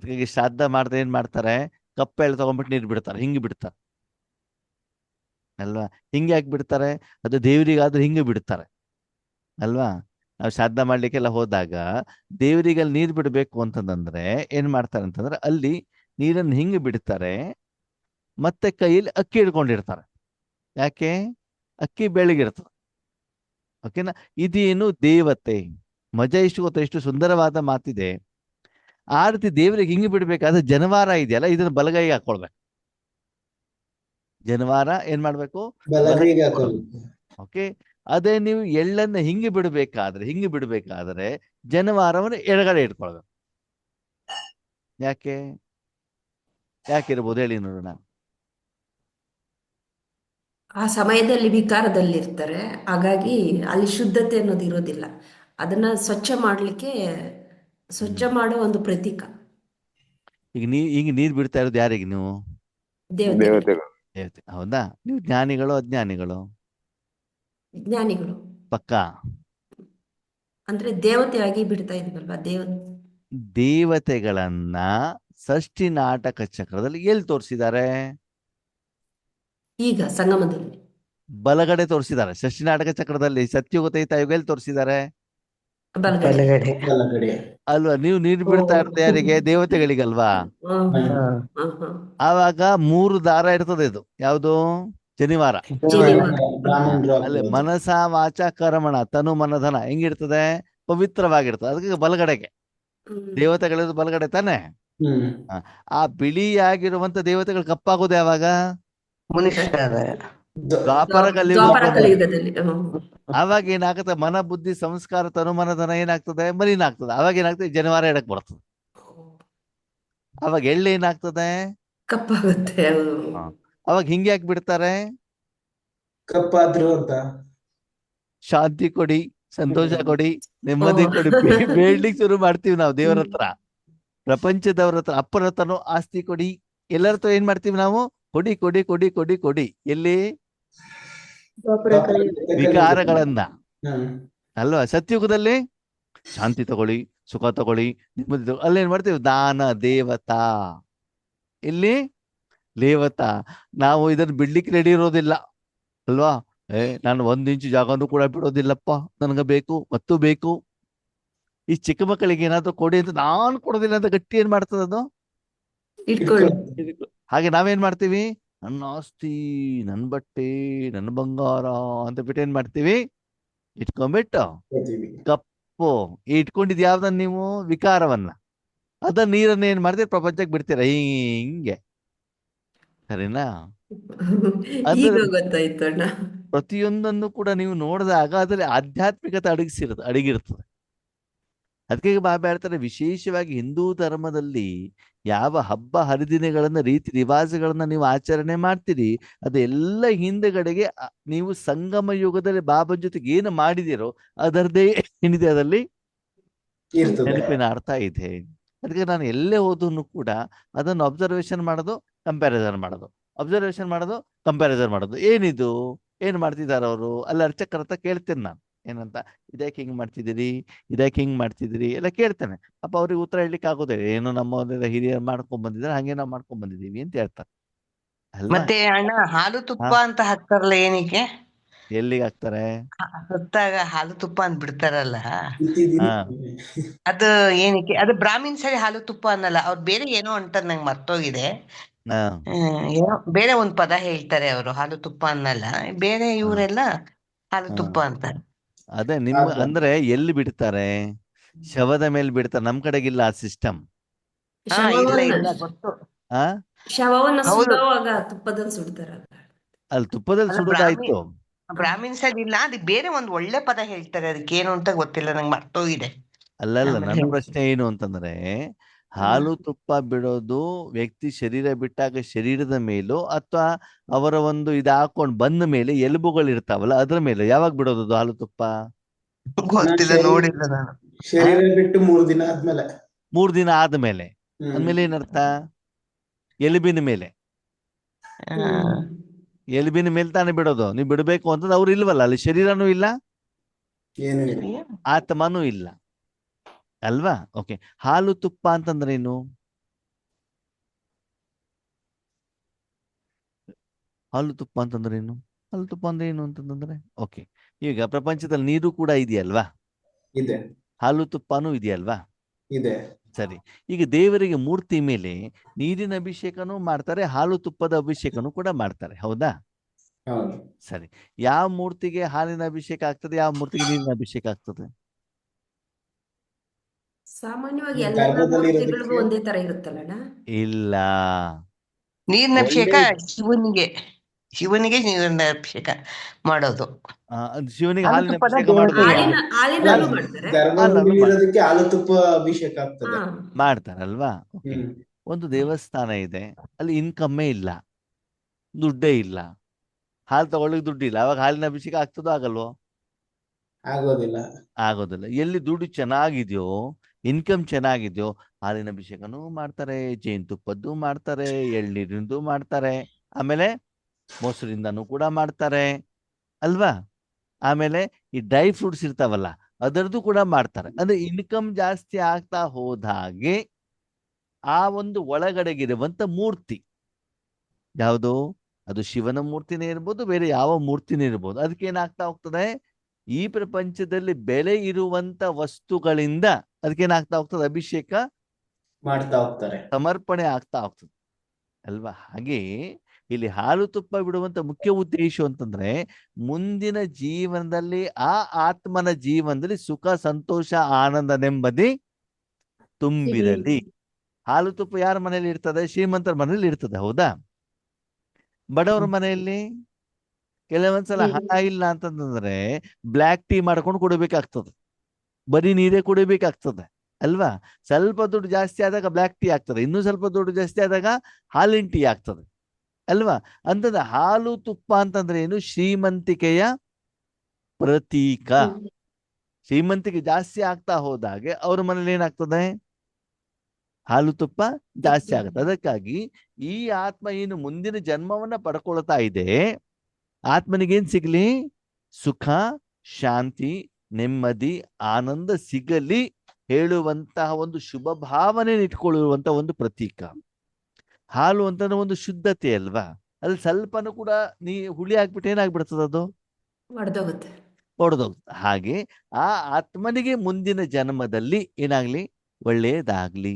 ಅದಕ್ಕೆ ಶ್ರಾದ್ದ ಮಾಡಿದ್ರೆ ಏನ್ ಮಾಡ್ತಾರೆ, ಕಪ್ಪೆಲ್ಲ ತಗೊಂಡ್ಬಿಟ್ಟು ನೀರು ಬಿಡ್ತಾರೆ, ಹಿಂಗೆ ಬಿಡ್ತಾರೆ ಅಲ್ವಾ. ಹಿಂಗೆ ಯಾಕೆ ಬಿಡ್ತಾರೆ? ಅದು ದೇವರಿಗಾದ್ರೂ ಹಿಂಗೆ ಬಿಡ್ತಾರೆ ಅಲ್ವಾ. ನಾವು ಶ್ರಾದ್ದ ಮಾಡ್ಲಿಕ್ಕೆಲ್ಲ ಹೋದಾಗ ದೇವರಿಗೆ ಅಲ್ಲಿ ನೀರು ಬಿಡಬೇಕು ಅಂತಂದ್ರೆ ಏನ್ ಮಾಡ್ತಾರೆ ಅಂತಂದ್ರೆ ಅಲ್ಲಿ ನೀರನ್ನು ಹಿಂಗೆ ಬಿಡ್ತಾರೆ, ಮತ್ತೆ ಕೈಯಲ್ಲಿ ಅಕ್ಕಿ ಹಿಡ್ಕೊಂಡಿರ್ತಾರೆ. ಯಾಕೆ? ಅಕ್ಕಿ ಬೆಳಗಿರ್ತದೆ. ಓಕೆನಾ. ಇದೇನು ದೇವತೆ. ಮಜಾ ಎಷ್ಟು ಗೊತ್ತಾ, ಎಷ್ಟು ಸುಂದರವಾದ ಮಾತಿದೆ. ಆ ರೀತಿ ದೇವರಿಗೆ ಹಿಂಗೆ ಬಿಡ್ಬೇಕಾದ್ರೆ ಜನವಾರ ಇದೆಯಲ್ಲ, ಇದನ್ನ ಬಲಗೈಗೆ ಹಾಕೊಳ್ಬೇಕು. ಜನವಾರ ಏನ್ ಮಾಡ್ಬೇಕು? ಬಲಗೈಗೆ ಹಾಕೊಳ್ಳೋದು. ಹಾಕೊಳ್ಳಿ. ಓಕೆ. ಅದೇ ನೀವು ಎಳ್ಳನ್ನ ಹಿಂಗೆ ಬಿಡಬೇಕಾದ್ರೆ ಜನವಾರವನ್ನು ಎಡಗಡೆ ಇಟ್ಕೊಳ್ಬೇಕು. ಯಾಕೆ? ಯಾಕಿರ್ಬೋದು ಹೇಳಿ ನೋಡೋಣ. ಆ ಸಮಯದಲ್ಲಿ ವಿಕಾರದಲ್ಲಿರ್ತಾರೆ, ಹಾಗಾಗಿ ಅಲ್ಲಿ ಶುದ್ಧತೆ ಅನ್ನೋದು ಇರೋದಿಲ್ಲ. ಅದನ್ನ ಸ್ವಚ್ಛ ಮಾಡೋ ಒಂದು ಪ್ರತೀಕ. ಈಗ ನೀರ್ ಬಿಡ್ತಾ ಇರೋದು ಯಾರಿಗೆ ನೀವು? ದೇವತೆಗಳು, ದೇವತೆಗಳು. ದೇವತೆ. ಹೌದಾ? ನೀವು ಜ್ಞಾನಿಗಳು ಅಜ್ಞಾನಿಗಳು? ಜ್ಞಾನಿಗಳು. ಪಕ್ಕ. ಅಂದ್ರೆ ದೇವತೆಯಾಗಿ ಬಿಡ್ತಾ ಇದೀವಲ್ವಾ, ದೇವತೆಗಳನ್ನ ಷಷ್ಠಿ ನಾಟಕ ಚಕ್ರದಲ್ಲಿ ಎಲ್ಲಿ ತೋರಿಸಿದ್ದಾರೆ? ಈಗ ಸಂಗಮದಲ್ಲಿ ಬಲಗಡೆ ತೋರಿಸಿದ್ದಾರೆ. ಷಷ್ಠಿ ನಾಟಕ ಚಕ್ರದಲ್ಲಿ ಸತ್ಯುಗ ತ್ರೇತಾಯುಗ ಎಲ್ಲಿ ತೋರಿಸಿದ್ದಾರೆ? ಬಲಗಡೆ. ಬಲಗಡೆ. ಬಲಗಡೆ. ಅಲ್ವಾ. ನೀವು ನೀರು ಬಿಡ್ತಾ ಇರೋದು ಯಾರಿಗೆ? ದೇವತೆಗಳಿಗಲ್ವಾ. ಹ್ಮ್, ಹ್ಮ್, ಹಾ. ಹ್ಮ್, ಹ್ಮ್. ಆವಾಗ 3 ದಾರ ಇರ್ತದೆ. ಇದು ಯಾವುದು? ಶನಿವಾರ. ಶನಿವಾರ. ಬ್ರಾಹ್ಮಣರು ಅಲ್ಲಿ ಹಾಕೋದು. ಮನಸ ವಾಚ ಕರ್ಮಣ ತನು ಮನಧನ ಹೆಂಗಿರ್ತದೆ? ಪವಿತ್ರವಾಗಿರ್ತದೆ. ಅದಕ್ಕೆ ಬಲಗಡೆಗೆ. ಹ್ಮ್. ದೇವತೆಗಳಿರೋದು ಬಲಗಡೆ ತಾನೆ. ಹ್ಮ್. ಆ ಬಿಳಿಯಾಗಿರುವಂತ ದೇವತೆಗಳು ಕಪ್ಪಾಗೋದು ಯಾವಾಗ? ಮುನಿಷ್ಠರಾದ ದ್ವಾಪರ ದ್ವಾಪರ ಕಲಿಯುಗ. ಕಲಿಯುಗದಲ್ಲಿ. ಆವಾಗ ಏನಾಗುತ್ತೆ? ಮನ ಬುದ್ಧಿ ಸಂಸ್ಕಾರ ತನು ಮನಧನ ಏನಾಗ್ತದೆ? ಮಲಿನಾಗ್ತದೆ. ಅವಾಗ ಏನಾಗ್ತದೆ? ಜನವಾರ ಎಡಕ್ ಬರ್ತದೆ. ಅವಾಗ ಎಳ್ಳು ಏನಾಗ್ತದೆ? ಕಪ್ಪಾಗುತ್ತೆ. ಅವಾಗ ಹಿಂಗೆ ಯಾಕೆ ಬಿಡ್ತಾರೆ? ಕಪ್ಪಾದ್ರು ಅಂತ. ಶಾಂತಿ ಕೊಡಿ, ಸಂತೋಷ ಕೊಡಿ, ನೆಮ್ಮದಿ ಕೊಡಿ, ಬೇಡ್ಲಿಕ್ಕೆ ಶುರು ಮಾಡ್ತೀವಿ ನಾವು ದೇವರ ಹತ್ರ, ಪ್ರಪಂಚದವ್ರ ಹತ್ರ. ಅಪ್ಪನ ಹತ್ರನೂ ಆಸ್ತಿ ಕೊಡಿ. ಎಲ್ಲರ ಹತ್ರ ಏನ್ ಮಾಡ್ತೀವಿ ನಾವು? ಕೊಡಿ ಕೊಡಿ ಕೊಡಿ ಕೊಡಿ ಕೊಡಿ. ಎಲ್ಲಿ? ವಿಕಾರಗಳನ್ನ ಅಲ್ವಾ. ಸತ್ಯುಗದಲ್ಲಿ ಶಾಂತಿ ತಗೊಳ್ಳಿ, ಸುಖ ತಗೊಳ್ಳಿ, ನೆಮ್ಮದಿ ತಗೊಳ್ಳಿ. ಅಲ್ಲೇನ್ ಮಾಡ್ತೀವಿ? ದಾನ ದೇವತಾ. ಇಲ್ಲಿ ದೇವತಾ. ನಾವು ಇದನ್ನ ಬಿಡ್ಲಿಕ್ಕೆ ರೆಡಿ ಇರೋದಿಲ್ಲ ಅಲ್ವಾ. ನಾನು 1 ಇಂಚು ಜಾಗನೂ ಕೂಡ ಬಿಡೋದಿಲ್ಲಪ್ಪ, ನನಗೆ ಬೇಕು ಮತ್ತು ಬೇಕು. ಈ ಚಿಕ್ಕ ಮಕ್ಕಳಿಗೆ ಏನಾದ್ರು ಕೊಡಿ ಅಂತ ನಾನು ಕೊಡೋದಿಲ್ಲ ಅಂತ ಗಟ್ಟಿ ಏನ್ ಮಾಡ್ತದ ಅದು? ಇಟ್ಕೊಳ್ಳಿ. ಹಾಗೆ ನಾವೇನ್ ಮಾಡ್ತೀವಿ? ನನ್ನ ಆಸ್ತಿ, ನನ್ನ ಬಟ್ಟೆ, ನನ್ನ ಬಂಗಾರ ಅಂತ ಬಿಟ್ಟು ಏನ್ ಮಾಡ್ತೀವಿ? ಇಟ್ಕೊಂಡ್ಬಿಟ್ಟು ಕಪ್ಪು ಇಟ್ಕೊಂಡಿದ್ ಯಾವ್ದನ್ನ ನೀವು? ವಿಕಾರವನ್ನ. ಅದ ನೀರನ್ನ ಏನ್ ಮಾಡ್ತೀರಿ? ಪ್ರಪಂಚಕ್ಕೆ ಬಿಡ್ತೀರ ಹಿಂಗೆ. ಸರಿನಾ? ಈಗ ಗೊತ್ತಾಯ್ತು ಅಣ್ಣ. ಪ್ರತಿಯೊಂದನ್ನು ಕೂಡ ನೀವು ನೋಡಿದಾಗ ಅದರಲ್ಲಿ ಆಧ್ಯಾತ್ಮಿಕತೆ ಅಡಗಿರ್ತದೆ. ಅದಕ್ಕೆ ಬಾಬಾ ಹೇಳ್ತಾರೆ, ವಿಶೇಷವಾಗಿ ಹಿಂದೂ ಧರ್ಮದಲ್ಲಿ ಯಾವ ಹಬ್ಬ ಹರಿದಿನಗಳನ್ನ ರೀತಿ ರಿವಾಜುಗಳನ್ನ ನೀವು ಆಚರಣೆ ಮಾಡ್ತೀರಿ, ಅದೆಲ್ಲ ಹಿಂದೆಗಡೆಗೆ ನೀವು ಸಂಗಮ ಯುಗದಲ್ಲಿ ಬಾಬಾ ಜೊತೆಗೆ ಏನು ಮಾಡಿದಿರೋ ಅದರದೇ ಏನಿದೆ ಅದರಲ್ಲಿ ನೆನಪಿನ ಅರ್ಥ ಇದೆ. ಅದಕ್ಕೆ ನಾನು ಎಲ್ಲೇ ಹೋದನು ಕೂಡ ಅದನ್ನು ಅಬ್ಸರ್ವೇಷನ್ ಮಾಡೋದು, ಕಂಪ್ಯಾರಿಸನ್ ಮಾಡೋದು, ಅಬ್ಸರ್ವೇಷನ್ ಮಾಡೋದು, ಕಂಪ್ಯಾರಿಸನ್ ಮಾಡೋದು. ಏನಿದು? ಏನ್ ಮಾಡ್ತಿದಾರ ಅವರು? ಅಲ್ಲಿ ಅರ್ಚಕರ ಹತ್ರ ಕೇಳ್ತೇನೆ ನಾನು, ಏನಂತ, ಇದಕ್ಕೆ ಹಿಂಗ್ ಮಾಡ್ತಿದ್ದೀರಿ ಎಲ್ಲ ಕೇಳ್ತೇನೆ. ಅಪ್ಪ ಅವ್ರಿಗೆ ಉತ್ತರ ಹೇಳಲಿಕ್ಕೆ ಆಗೋದಿಲ್ಲ. ಏನು ನಮ್ಮ ಹಿರಿಯರು ಮಾಡ್ಕೊಂಡ್ ಬಂದಿದ್ದಾರೆ, ಹಂಗೆ ನಾವು ಮಾಡ್ಕೊಂಡ್ ಬಂದಿದೀವಿ ಅಂತ ಹೇಳ್ತಾರೆ ಅಲ್ವಾ. ಮತ್ತೆ ಅಣ್ಣ ಹಾಲು ತುಪ್ಪ ಅಂತ ಹಾಕ್ತಾರಲ್ಲ, ಏನಕ್ಕೆ? ಎಲ್ಲಿಗೆ ಹಾಕ್ತಾರೆ? ಹೊತ್ತಾಗ ಹಾಲು ತುಪ್ಪ ಅಂತ ಬಿಡ್ತಾರಲ್ಲ, ಹಾ. ಅದು ಏನಕ್ಕೆ? ಅದು ಬ್ರಾಹ್ಮಿನ್ ಸರಿ ಹಾಲು ತುಪ್ಪ ಅನ್ನಲ್ಲ, ಅವ್ರು ಬೇರೆ ಏನೋ ಅಂತಾರೆ, ನಂಗೆ ಮರ್ತೋಗಿದೆ. ಏನೋ ಬೇರೆ ಒಂದ್ ಪದ ಹೇಳ್ತಾರೆ ಅವರು, ಹಾಲು ತುಪ್ಪ ಅನ್ನಲ್ಲ, ಬೇರೆ ಇವರೆಲ್ಲ ಹಾಲು ತುಪ್ಪ ಅಂತಾರೆ. ಅದೇ ನಿಮ್ಮ ಅಂದ್ರೆ ಎಲ್ಲಿ ಬಿಡ್ತಾರೆ? ಶವದ ಮೇಲೆ ಬಿಡ್ತಾರೆ. ನಮ್ ಕಡೆಗಿಲ್ಲ ಆ ಸಿಸ್ಟಮ್. ಇಲ್ಲ ಗೊತ್ತು. ಶವವನ್ನ ಸುಡುವಾಗ ತುಪ್ಪದಲ್ಲಿ ಸುಡ್ತಾರ. ಅಲ್ಲಿ ತುಪ್ಪದಲ್ಲಿ ಸುಡುದಾಯ್ತು. ಬ್ರಾಹ್ಮಿನ್ಸ್ ಅಲ್ಲಿ ಇಲ್ಲ, ಅದಕ್ಕೆ ಬೇರೆ ಒಂದ್ ಒಳ್ಳೆ ಪದ ಹೇಳ್ತಾರೆ, ಅದಕ್ಕೆ ಏನು ಅಂತ ಗೊತ್ತಿಲ್ಲ, ನಂಗೆ ಮರ್ತೋಗಿದೆ. ಅಲ್ಲಲ್ಲ, ನನ್ನ ಪ್ರಶ್ನೆ ಏನು ಅಂತಂದ್ರೆ, ಹಾಲು ತುಪ್ಪ ಬಿಡೋದು ವ್ಯಕ್ತಿ ಶರೀರ ಬಿಟ್ಟಾಗ ಶರೀರದ ಮೇಲೋ ಅಥವಾ ಅವರ ಒಂದು ಇದು ಹಾಕೊಂಡ್ ಬಂದ ಮೇಲೆ ಎಲುಬುಗಳು ಇರ್ತಾವಲ್ಲ ಅದ್ರ ಮೇಲೆ ಯಾವಾಗ ಬಿಡೋದು ಹಾಲು ತುಪ್ಪ? ಗೊತ್ತಿಲ್ಲ, ನೋಡಿಲ್ಲ ನಾನು. ಶರೀರ ಬಿಟ್ಟು 3 ದಿನ ಆದ್ಮೇಲೆ. 3 ದಿನ ಆದ್ಮೇಲೆ. ಅಂದ್ಮೇಲೆ ಏನರ್ಥ? ಎಲುಬಿನ ಮೇಲೆ. ಎಲುಬಿನ ಮೇಲೆ ತಾನೇ ಬಿಡೋದು. ನೀವು ಬಿಡಬೇಕು ಅಂತಂದ್ರೆ ಅವ್ರು ಇಲ್ವಲ್ಲ, ಅಲ್ಲಿ ಶರೀರನೂ ಇಲ್ಲ, ಆತ್ಮನೂ ಇಲ್ಲ ಅಲ್ವಾ. ಓಕೆ. ಹಾಲು ತುಪ್ಪ ಅಂತಂದ್ರೆ ಏನು? ಹಾಲು ತುಪ್ಪ ಅಂತಂದ್ರೆ ಏನು? ಹಾಲು ತುಪ್ಪ ಅಂದ್ರೆ ಏನು ಅಂತಂದ್ರೆ ಓಕೆ, ಈಗ ಪ್ರಪಂಚದಲ್ಲಿ ನೀರು ಕೂಡ ಇದೆಯಲ್ವಾ, ಇದೆ ಹಾಲು ತುಪ್ಪನೂ ಇದೆಯಲ್ವಾ? ಇದೆ. ಸರಿ, ಈಗ ದೇವರಿಗೆ ಮೂರ್ತಿ ಮೇಲೆ ನೀರಿನ ಅಭಿಷೇಕನೂ ಮಾಡ್ತಾರೆ, ಹಾಲು ತುಪ್ಪದ ಅಭಿಷೇಕನೂ ಕೂಡ ಮಾಡ್ತಾರೆ, ಹೌದಾ? ಹೌದು. ಸರಿ, ಯಾವ ಮೂರ್ತಿಗೆ ಹಾಲಿನ ಅಭಿಷೇಕ ಆಗ್ತದೆ, ಯಾವ ಮೂರ್ತಿಗೆ ನೀರಿನ ಅಭಿಷೇಕ ಆಗ್ತದೆ? ಸಾಮಾನ್ಯವಾಗಿ ಈ ಎಲ್ಲ ಗರ್ಭದಲ್ಲಿ ಮೂರ್ತಿಗಳಿಗೂ ಇರೋದಕ್ಕೆ ಒಂದೇ ತರ ಇರುತ್ತಲ್ಲಣ್ಣ. ಇಲ್ಲ, ನೀರಿನ ಅಭಿಷೇಕ ಒಳ್ಳೆ ಶಿವನಿಗೆ ನೀರಿನ ಅಭಿಷೇಕ ಮಾಡೋದು. ಅದು ಶಿವನಿಗೆ ಹಾಲು ಹಾಲಿನ ತುಪ್ಪದ ಅಭಿಷೇಕ ಮಾಡೋದು ದೇವತೆಗೆ. ಯಾರು? ಹಾಲಿನಲ್ಲೂ ಮಾಡ್ತಾರೆ. ಹಾಲಲ್ಲೂ ಗರ್ಭದಲ್ಲಿ ಮಾಡ್ತಾರೆ. ಇರೋದಕ್ಕೆ ಹಾಲು ತುಪ್ಪ ಅಭಿಷೇಕ ಆಗ್ತದೆ. ಹಾ ಮಾಡ್ತಾರಲ್ವಾ? ಓಕೆ, ಹ್ಮ್ ಒಂದು ದೇವಸ್ಥಾನ ಇದೆ, ಅಲ್ಲಿ ಇನ್ಕಮ್ಮೇ ಇಲ್ಲ, ದುಡ್ಡೇ ಇಲ್ಲ, ಹಾಲು ತಗೊಳ್ಳಿಕ್ ದುಡ್ಡಿಲ್ಲ, ಅವಾಗ ಹಾಲಿನ ಅಭಿಷೇಕ ಆಗ್ತದೋ ಆಗಲ್ವೋ? ಆಗೋದಿಲ್ಲ. ಆಗೋದಿಲ್ಲ. ಎಲ್ಲಿ ದುಡ್ಡು ಚೆನ್ನಾಗಿದೆಯೋ, ಇನ್ಕಮ್ ಚೆನ್ನಾಗಿದೆಯೋ, ಹಾಲಿನ ಅಭಿಷೇಕನೂ ಮಾಡ್ತಾರೆ, ಜೇನುತುಪ್ಪದ್ದು ಮಾಡ್ತಾರೆ, ಎಳ್ನೀರಿಂದು ಮಾಡ್ತಾರೆ, ಆಮೇಲೆ ಮೊಸರಿಂದನೂ ಕೂಡ ಮಾಡ್ತಾರೆ ಅಲ್ವಾ? ಆಮೇಲೆ ಈ ಡ್ರೈ ಫ್ರೂಟ್ಸ್ ಇರ್ತಾವಲ್ಲ ಅದರದ್ದು ಕೂಡ ಮಾಡ್ತಾರೆ. ಅಂದ್ರೆ ಇನ್ಕಮ್ ಜಾಸ್ತಿ ಆಗ್ತಾ ಹೋದ ಹಾಗೆ ಆ ಒಂದು ಒಳಗಡೆಗಿರುವಂತ ಮೂರ್ತಿ ಯಾವುದು, ಅದು ಶಿವನ ಮೂರ್ತಿನೇ ಇರ್ಬೋದು, ಬೇರೆ ಯಾವ ಮೂರ್ತಿನೇ ಇರ್ಬೋದು, ಅದಕ್ಕೆ ಏನಾಗ್ತಾ ಹೋಗ್ತದೆ, ಈ ಪ್ರಪಂಚದಲ್ಲಿ ಬೆಲೆ ಇರುವಂತ ವಸ್ತುಗಳಿಂದ ಅದಕ್ಕೇನಾಗ್ತಾ ಹೋಗ್ತದೆ, ಅಭಿಷೇಕ ಮಾಡ್ತಾ ಹೋಗ್ತಾರೆ. ಸಮರ್ಪಣೆ ಆಗ್ತಾ ಹೋಗ್ತದೆ ಅಲ್ವಾ? ಹಾಗೆ ಇಲ್ಲಿ ಹಾಲು ತುಪ್ಪ ಬಿಡುವಂತ ಮುಖ್ಯ ಉದ್ದೇಶ ಅಂತಂದ್ರೆ ಮುಂದಿನ ಜೀವನದಲ್ಲಿ ಆ ಆತ್ಮನ ಜೀವನದಲ್ಲಿ ಸುಖ, ಸಂತೋಷ, ಆನಂದ, ನೆಮ್ಮದಿ ತುಂಬಿರಲಿ. ಹಾಲು ತುಪ್ಪ ಯಾರ ಮನೆಯಲ್ಲಿ ಇರ್ತದೆ? ಶ್ರೀಮಂತರ ಮನೆಯಲ್ಲಿ ಇರ್ತದೆ, ಹೌದಾ? ಬಡವರ ಮನೆಯಲ್ಲಿ ಕೆಲವೊಂದ್ಸಲ ಹಣ ಇಲ್ಲ ಅಂತಂದ್ರೆ ಬ್ಲ್ಯಾಕ್ ಟೀ ಮಾಡ್ಕೊಂಡು ಕುಡಿಬೇಕಾಗ್ತದೆ, ಬರೀ ನೀರೇ ಕುಡಿಬೇಕಾಗ್ತದೆ ಅಲ್ವಾ? ಸ್ವಲ್ಪ ದುಡ್ಡು ಜಾಸ್ತಿ ಆದಾಗ ಬ್ಲ್ಯಾಕ್ ಟೀ ಆಗ್ತದೆ, ಇನ್ನೂ ಸ್ವಲ್ಪ ದುಡ್ಡು ಜಾಸ್ತಿ ಆದಾಗ ಹಾಲಿನ ಟೀ ಆಗ್ತದೆ ಅಲ್ವಾ? ಅಂತಂದ್ರೆ ಹಾಲು ತುಪ್ಪ ಅಂತಂದ್ರೆ ಏನು? ಶ್ರೀಮಂತಿಕೆಯ ಪ್ರತೀಕ. ಶ್ರೀಮಂತಿಕೆ ಜಾಸ್ತಿ ಆಗ್ತಾ ಹೋದಾಗೆ ಅವ್ರ ಮನೇಲಿ ಏನಾಗ್ತದೆ? ಹಾಲು ತುಪ್ಪ ಜಾಸ್ತಿ ಆಗುತ್ತೆ. ಅದಕ್ಕಾಗಿ ಈ ಆತ್ಮ ಏನು ಮುಂದಿನ ಜನ್ಮವನ್ನ ಪಡ್ಕೊಳ್ತಾ ಇದೆ, ಆತ್ಮನಿಗೇನ್ ಸಿಗ್ಲಿ? ಸುಖ, ಶಾಂತಿ, ನೆಮ್ಮದಿ, ಆನಂದ ಸಿಗಲಿ ಹೇಳುವಂತಹ ಒಂದು ಶುಭ ಭಾವನೆ ಇಟ್ಕೊಳ್ಳುವಂತ ಒಂದು ಪ್ರತೀಕ. ಹಾಲು ಅಂತಂದ್ರೆ ಒಂದು ಶುದ್ಧತೆ ಅಲ್ವಾ? ಅಲ್ಲಿ ಸ್ವಲ್ಪನೂ ಕೂಡ ಹುಳಿ ಹಾಕ್ಬಿಟ್ಟು ಏನಾಗ್ಬಿಡ್ತದ, ಅದು ಒಡೆದೋಗುತ್ತೆ. ಹೊಡೆದೋಗುತ್ತೆ. ಹಾಗೆ ಆ ಆತ್ಮನಿಗೆ ಮುಂದಿನ ಜನ್ಮದಲ್ಲಿ ಏನಾಗ್ಲಿ? ಒಳ್ಳೆಯದಾಗ್ಲಿ,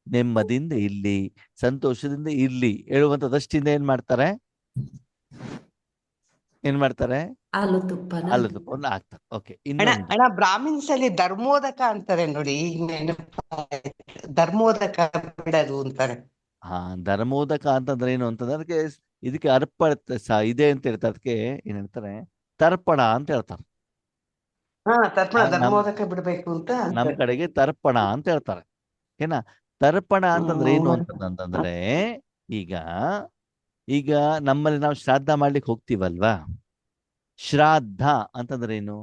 ನೆಮ್ಮದಿಯಿಂದ ಇರ್ಲಿ, ಸಂತೋಷದಿಂದ ಇರ್ಲಿ ಹೇಳುವಂತ ದೃಷ್ಟಿಯಿಂದ ಏನ್ ಮಾಡ್ತಾರೆ? ಹಾಲು ತುಪ್ಪನ ಹಾಲು ತುಪ್ಪವನ್ನು ಹಾಕ್ತಾರೆ. ಓಕೆ, ಅಣ್ಣ ಇನ್ನೊಂದು ಅಣ್ಣ ಬ್ರಾಹ್ಮಿನ್ಸ್ ಅಲ್ಲಿ ಧರ್ಮೋದಕ ಅಂತಾರೆ ನೋಡಿ, ಈಗ ನೆನಪಾಯ್ತು. ಧರ್ಮೋದಕ ಬಿಡೋದು ಅಂತಾರೆ. ಧರ್ಮೋದಕ ಅಂತಂದ್ರೆ ಏನು ಅಂತಂದ್ರೆ ಅದಕ್ಕೆ ಇದಕ್ಕೆ ಅರ್ಪಣ ಇದೆ ಅಂತ ಹೇಳ್ತಾರೆ, ಅದಕ್ಕೆ ಏನ್ ಹೇಳ್ತಾರೆ? ತರ್ಪಣ ಅಂತ ಹೇಳ್ತಾರೆ. ತರ್ಪಣ ನಮ್ ಧರ್ಮೋದಕ ಬಿಡ್ಬೇಕು ಅಂತ ನಮ್ ಅಂತಾರೆ. ಕಡೆಗೆ ತರ್ಪಣ ಅಂತ ಹೇಳ್ತಾರೆ. ಏನ ತರ್ಪಣ ಅಂತಂದ್ರೆ ಏನು ಅಂತಂದ್ರೆ ಈಗ ಈಗ ನಮ್ಮಲ್ಲಿ ನಾವು ಶ್ರಾದ್ದ ಮಾಡ್ಲಿಕ್ಕೆ ಹೋಗ್ತೀವಲ್ವಾ? ಶ್ರಾದ್ದ ಅಂತಂದ್ರೆ ಏನು?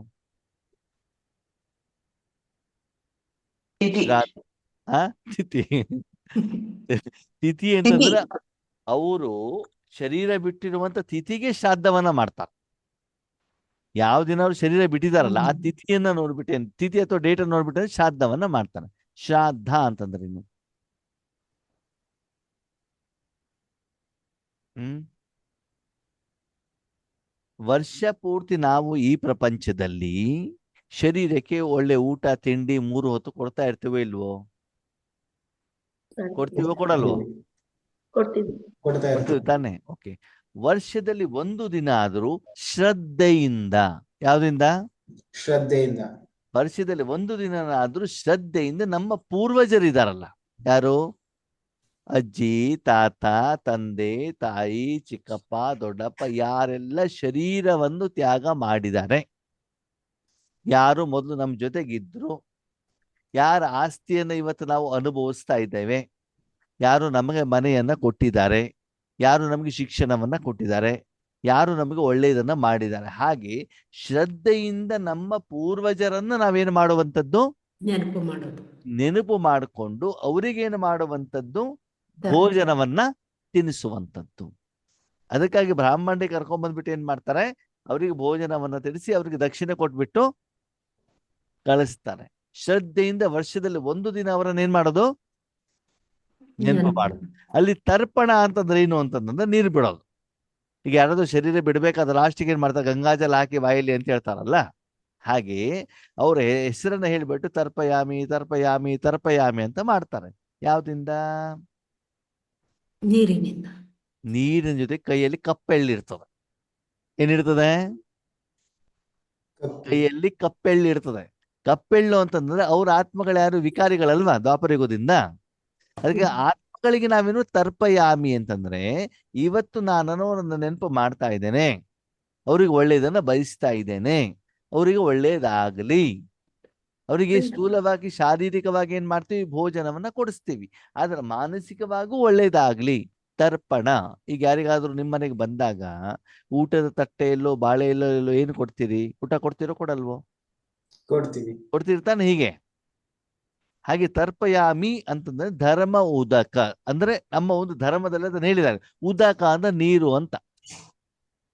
ತಿಥಿ. ತಿಥಿ. ತಿಥಿ ತಿಥಿ. ಅಂತಂದ್ರೆ ಅವರು ಶರೀರ ಬಿಟ್ಟಿರುವಂತ ತಿಥಿಗೆ ಶ್ರಾದ್ದವನ್ನ ಮಾಡ್ತಾರೆ. ಯಾವ ದಿನ ಅವ್ರು ಶರೀರ ಬಿಟ್ಟಿದಾರಲ್ಲ ಆ ತಿಥಿಯನ್ನ ನೋಡ್ಬಿಟ್ಟೆ, ತಿಥಿ ಅಥವಾ ಡೇಟ್ ಅನ್ನು ನೋಡ್ಬಿಟ್ಟೆ ಶ್ರಾದ್ದವನ್ನ ಮಾಡ್ತಾನೆ. ಶ್ರಾದ್ದ ಅಂತಂದ್ರೆ ಏನು? ವರ್ಷ ಪೂರ್ತಿ ನಾವು ಈ ಪ್ರಪಂಚದಲ್ಲಿ ಶರೀರಕ್ಕೆ ಒಳ್ಳೆ ಊಟ ತಿಂಡಿ 3 ಹೊತ್ತು ಕೊಡ್ತಾ ಇರ್ತೀವೋ ಇಲ್ವೋ? ಕೊಡ್ತೀವೋ ಕೊಡಲ್ವೋ? ಕೊಡ್ತಾ ಕೊಡ್ತೀವಿ ಇರ್ತಾರೆ. ತಾನೆ? ಓಕೆ, ವರ್ಷದಲ್ಲಿ ಒಂದು ದಿನ ಆದ್ರೂ ಶ್ರದ್ಧೆಯಿಂದ, ಯಾವ್ದಿಂದ? ಶ್ರದ್ಧೆಯಿಂದ. ವರ್ಷದಲ್ಲಿ ಒಂದು ದಿನ ಆದ್ರೂ ಶ್ರದ್ಧೆಯಿಂದ ನಮ್ಮ ಪೂರ್ವಜರಿದಾರಲ್ಲ, ಯಾರು? ಅಜ್ಜಿ, ತಾತ, ತಂದೆ, ತಾಯಿ, ಚಿಕ್ಕಪ್ಪ, ದೊಡ್ಡಪ್ಪ, ಯಾರೆಲ್ಲ ಶರೀರವನ್ನು ತ್ಯಾಗ ಮಾಡಿದ್ದಾರೆ, ಯಾರು ಮೊದಲು ನಮ್ಮ ಜೊತೆಗಿದ್ರು, ಯಾರ ಆಸ್ತಿಯನ್ನು ಇವತ್ತು ನಾವು ಅನುಭವಿಸ್ತಾ ಇದ್ದೇವೆ, ಯಾರು ನಮಗೆ ಮನೆಯನ್ನ ಕೊಟ್ಟಿದ್ದಾರೆ, ಯಾರು ನಮಗೆ ಶಿಕ್ಷಣವನ್ನ ಕೊಟ್ಟಿದ್ದಾರೆ, ಯಾರು ನಮಗೆ ಒಳ್ಳೆಯದನ್ನ ಮಾಡಿದ್ದಾರೆ, ಹಾಗೆ ಶ್ರದ್ಧೆಯಿಂದ ನಮ್ಮ ಪೂರ್ವಜರನ್ನ ನಾವೇನು ಮಾಡುವಂಥದ್ದು? ನೆನಪು ಮಾಡಿಕೊಂಡು ಅವರಿಗೇನು ಮಾಡುವಂಥದ್ದು? ಭೋಜನವನ್ನ ತಿನ್ನಿಸುವಂಥದ್ದು. ಅದಕ್ಕಾಗಿ ಬ್ರಾಹ್ಮಣರಿಗೆ ಕರ್ಕೊಂಡ್ಬಂದ್ಬಿಟ್ಟು ಏನ್ ಮಾಡ್ತಾರೆ? ಅವರಿಗೆ ಭೋಜನವನ್ನ ತಿನ್ನಿಸಿ ಅವರಿಗೆ ದಕ್ಷಿಣೆ ಕೊಟ್ಬಿಟ್ಟು ಕಳಿಸ್ತಾರೆ. ಶ್ರದ್ಧೆಯಿಂದ ವರ್ಷದಲ್ಲಿ ಒಂದು ದಿನ ಅವರನ್ನ ಏನ್ ಮಾಡೋದು? ನೆನಪು ಮಾಡೋದು. ಅಲ್ಲಿ ತರ್ಪಣ ಅಂತಂದ್ರೆ ಏನು ಅಂತಂದ್ರೆ ನೀರು ಬಿಡೋದು. ಈಗ ಯಾರಾದ್ರೂ ಶರೀರ ಬಿಡ್ಬೇಕಾದ್ರೆ ಲಾಸ್ಟಿಗೆ ಏನ್ ಮಾಡ್ತಾರೆ, ಗಂಗಾಜಲ ಹಾಕಿ ಬಾಯಲ್ಲಿ ಅಂತ ಹೇಳ್ತಾರಲ್ಲ, ಹಾಗೆ ಅವ್ರ ಹೆಸರನ್ನ ಹೇಳ್ಬಿಟ್ಟು ತರ್ಪಯಾಮಿ ತರ್ಪಯಾಮಿ ತರ್ಪಯಾಮಿ ಅಂತ ಮಾಡ್ತಾರೆ. ಯಾವ್ದಿಂದ? ನೀರಿನಿಂದ. ನೀರಿನ ಜೊತೆ ಕೈಯಲ್ಲಿ ಕಪ್ಪೆಳ್ಳಿರ್ತದೆ. ಏನಿರ್ತದೆ? ಕಪ್ಪು. ಕೈಯಲ್ಲಿ ಕಪ್ಪೆಳ್ಳಿರ್ತದೆ. ಕಪ್ಪೆಳ್ಳು ಅಂತಂದ್ರೆ ಅವ್ರ ಆತ್ಮಗಳು ಯಾರು? ವಿಕಾರಿಗಳಲ್ವಾ ದ್ವಾಪರಯುಗದಿಂದ. ಅದಕ್ಕೆ ಆತ್ಮಗಳಿಗೆ ನಾವೇನು ತರ್ಪಯಾಮಿ ಅಂತಂದ್ರೆ, ಇವತ್ತು ನಾನು ಅವರನ್ನ ನೆನಪು ಮಾಡ್ತಾ ಇದ್ದೇನೆ, ಅವ್ರಿಗೆ ಒಳ್ಳೇದನ್ನ ಬಯಸ್ತಾ ಇದ್ದೇನೆ, ಅವರಿಗೆ ಒಳ್ಳೇದಾಗಲಿ, ಅವರಿಗೆ ಸ್ಥೂಲವಾಗಿ ಶಾರೀರಿಕವಾಗಿ ಏನ್ ಮಾಡ್ತೀವಿ, ಭೋಜನವನ್ನ ಕೊಡಿಸ್ತೀವಿ, ಆದ್ರೆ ಮಾನಸಿಕವಾಗೂ ಒಳ್ಳೇದಾಗ್ಲಿ. ತರ್ಪಣ. ಈಗ ಯಾರಿಗಾದ್ರೂ ನಿಮ್ಮ ಮನೆಗೆ ಬಂದಾಗ ಊಟದ ತಟ್ಟೆಯಲ್ಲೋ ಬಾಳೆಯಲ್ಲೋ ಏನು ಕೊಡ್ತೀರಿ? ಊಟ ಕೊಡ್ತೀರೋ ಕೊಡಲ್ವೋ? ಕೊಡ್ತೀವಿ. ಕೊಡ್ತಿರ್ತಾನೆ. ಹೀಗೆ ಹಾಗೆ ತರ್ಪಯಾಮಿ ಅಂತಂದ್ರೆ ಧರ್ಮ ಉದಕ, ಅಂದ್ರೆ ನಮ್ಮ ಒಂದು ಧರ್ಮದಲ್ಲಿ ಅದನ್ನ ಹೇಳಿದ್ದಾರೆ. ಉದಕ ಅಂದ್ರೆ ನೀರು ಅಂತ.